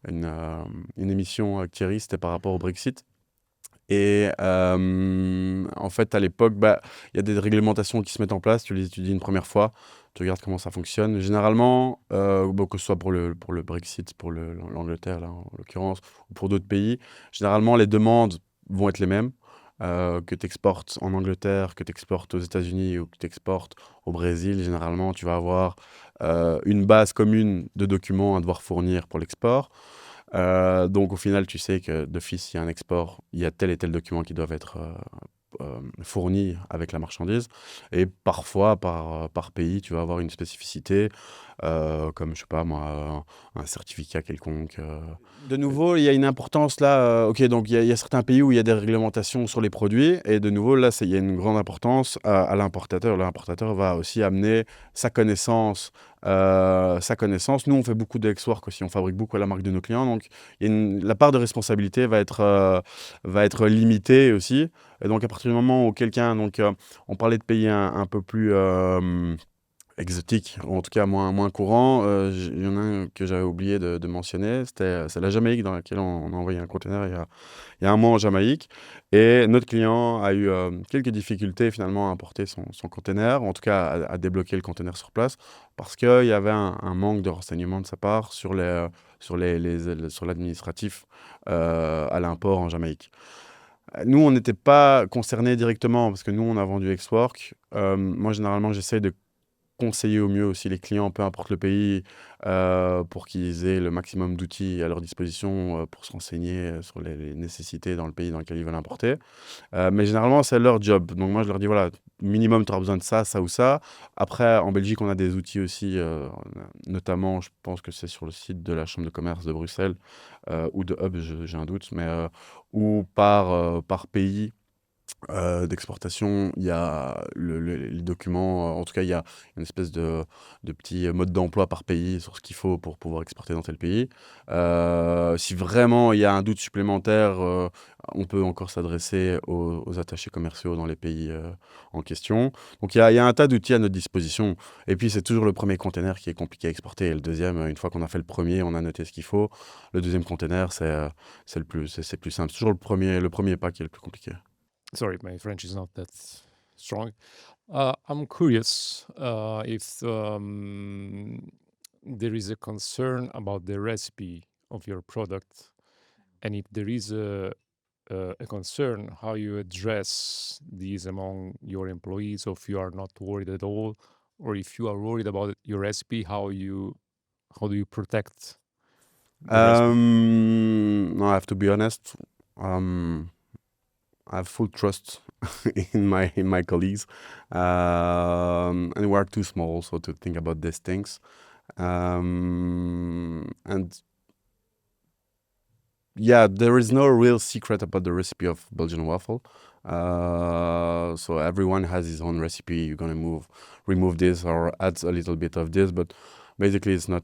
une émission avec Thierry, c'était par rapport au Brexit. Et en fait, à l'époque, il y a des réglementations qui se mettent en place. Tu les étudies une première fois, tu regardes comment ça fonctionne. Généralement, que ce soit pour le Brexit, pour l'Angleterre, là, en l'occurrence, ou pour d'autres pays, généralement, les demandes vont être les mêmes. Que tu exportes en Angleterre, que tu exportes aux États-Unis ou que tu exportes au Brésil, généralement, tu vas avoir une base commune de documents à devoir fournir pour l'export. Donc au final, tu sais que d'office, il y a un export, il y a tel et tel document qui doivent être fournis avec la marchandise. Et parfois, par pays, tu vas avoir une spécificité, comme, je sais pas moi, un certificat quelconque. De nouveau, il y a une importance là. Ok, donc il y a certains pays où il y a des réglementations sur les produits. Et de nouveau, là, il y a une grande importance à l'importateur. L'importateur va aussi amener sa connaissance. Nous, on fait beaucoup d'ex-work aussi, on fabrique beaucoup à la marque de nos clients, donc la part de responsabilité va être limitée aussi. Et donc, à partir du moment où quelqu'un, on parlait de pays un peu plus exotique, ou en tout cas moins courant, il y en a un que j'avais oublié de mentionner, c'est la Jamaïque, dans laquelle on a envoyé un conteneur il y a un mois en Jamaïque. Et notre client a eu quelques difficultés finalement à importer son conteneur, en tout cas à débloquer le conteneur sur place, parce qu'il y avait un manque de renseignements de sa part sur l'administratif à l'import en Jamaïque. Nous, on n'était pas concernés directement, parce que nous, on a vendu Ex-Work. Moi, généralement, j'essaie de conseiller au mieux aussi les clients, peu importe le pays, pour qu'ils aient le maximum d'outils à leur disposition pour se renseigner sur les nécessités dans le pays dans lequel ils veulent importer. Mais généralement, c'est leur job. Donc moi, je leur dis, voilà, minimum, tu auras besoin de ça, ça ou ça. Après, en Belgique, on a des outils aussi, notamment, je pense que c'est sur le site de la Chambre de commerce de Bruxelles, ou de Hub, j'ai un doute, mais où par pays d'exportation, il y a les documents, en tout cas, il y a une espèce de petit mode d'emploi par pays sur ce qu'il faut pour pouvoir exporter dans tel pays. Si vraiment il y a un doute supplémentaire, on peut encore s'adresser aux attachés commerciaux dans les pays en question. Donc il y a un tas d'outils à notre disposition. Et puis c'est toujours le premier container qui est compliqué à exporter. Et le deuxième, une fois qu'on a fait le premier, on a noté ce qu'il faut. Le deuxième container, c'est plus simple. C'est toujours le premier pas qui est le plus compliqué. Sorry, my French is not that strong. I'm curious if there is a concern about the recipe of your product, and if there is a concern, how you address these among your employees, or if you are not worried at all, or if you are worried about your recipe, how do you protect the recipe? No, I have to be honest. I have full trust in my colleagues, and we are too small also to think about these things. And yeah, there is no real secret about the recipe of Belgian waffle. So everyone has his own recipe. You're gonna remove this or add a little bit of this, but basically it's not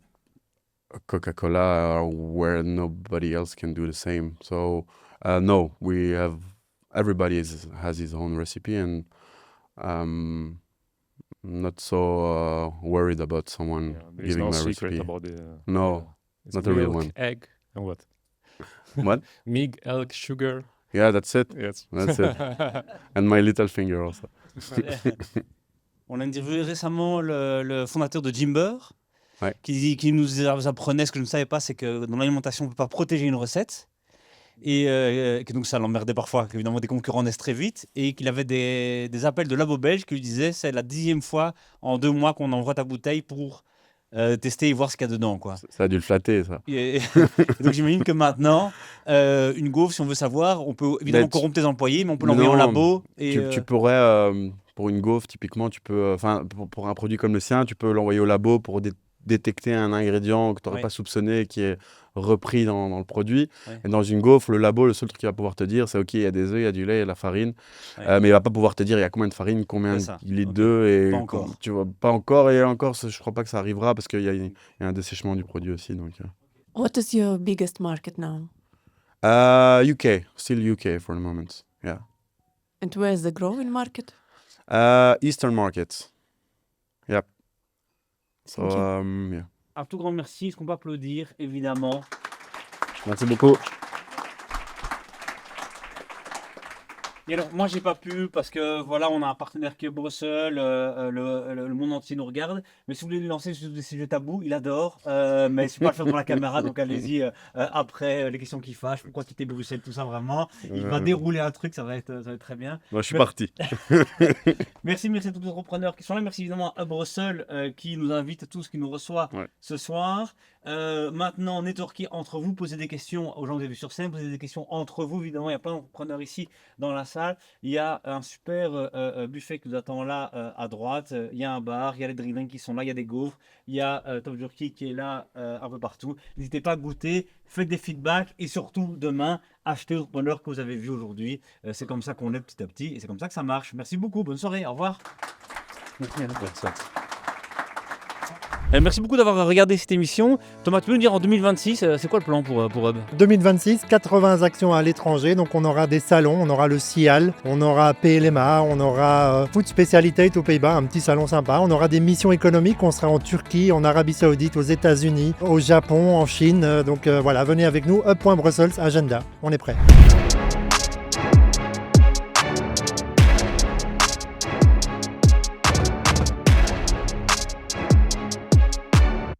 a Coca-Cola where nobody else can do the same. So no, everybody has his own recipe, and not so worried about someone There's giving no my secret recipe. about No, it's not a real milk, one. egg, and what? What? Milk, egg, sugar. Yeah, that's it. Yes. That's it. And my little finger also. On a interviewé récemment le fondateur de Jimber, Ouais. qui nous apprenait ce que je ne savais pas, c'est que dans l'alimentation, on ne peut pas protéger une recette. Et que donc ça l'emmerdait parfois, qu'évidemment des concurrents naissent très vite, et qu'il avait des appels de labos belges qui lui disaient c'est la 10e fois en 2 mois qu'on envoie ta bouteille pour tester et voir ce qu'il y a dedans, quoi. Ça a dû le flatter, ça. Et donc j'imagine que maintenant, une gaufre, si on veut savoir, on peut évidemment corrompre tes employés, mais on peut l'envoyer en labo. Et tu pourrais, pour une gaufre, typiquement, tu peux, pour un produit comme le sien, tu peux l'envoyer au labo pour détecter un ingrédient que tu n'aurais pas soupçonné qui est repris dans le produit. Ouais. Et dans une gaufre, le labo, le seul truc qu'il va pouvoir te dire, c'est OK, il y a des œufs, il y a du lait, il y a de la farine. Ouais. Mais il ne va pas pouvoir te dire il y a combien de farine, combien de litres d'œufs. Et pas encore. Tu vois, pas encore. Et encore, je ne crois pas que ça arrivera parce qu'il y a un dessèchement du produit aussi. Donc, What is your biggest market now? UK. Still UK for the moment. Yeah. And where is the growing market? Eastern markets. Yep. So, yeah. Un tout grand merci. Est-ce qu'on peut applaudir, évidemment? Merci beaucoup. Et alors, moi, j'ai pas pu parce que voilà, on a un partenaire qui est Bruxelles, le monde entier nous regarde. Mais si vous voulez lui lancer sur des sujets tabous, il adore. Mais je ne peux pas le faire devant la caméra, donc allez-y après les questions qui fâchent. Pourquoi quitter Bruxelles, tout ça vraiment. Il va dérouler un truc, ça va être très bien. Moi, je suis parti. Merci à tous les entrepreneurs qui sont là. Merci évidemment à Bruxelles qui nous invite tous, qui nous reçoit ce soir. Maintenant, networker entre vous, posez des questions aux gens que vous avez vus sur scène, posez des questions entre vous. Évidemment, il y a plein d'entrepreneurs ici dans la salle. Il y a un super buffet qui nous attend là à droite. Il y a un bar, il y a les drinks qui sont là, il y a des gaufres, il y a Top Jerky qui est là un peu partout. N'hésitez pas à goûter, faites des feedbacks et surtout demain, achetez aux entrepreneurs que vous avez vus aujourd'hui. C'est comme ça qu'on est petit à petit et c'est comme ça que ça marche. Merci beaucoup, bonne soirée, au revoir. Merci. Merci beaucoup d'avoir regardé cette émission. Thomas, tu peux nous dire en 2026, c'est quoi le plan pour Hub? 2026, 80 actions à l'étranger. Donc on aura des salons, on aura le CIAL, on aura PLMA, on aura Food Speciality aux Pays-Bas, un petit salon sympa. On aura des missions économiques, on sera en Turquie, en Arabie Saoudite, aux États-Unis, au Japon, en Chine. Donc voilà, venez avec nous, Hub.Brussels, agenda. On est prêt.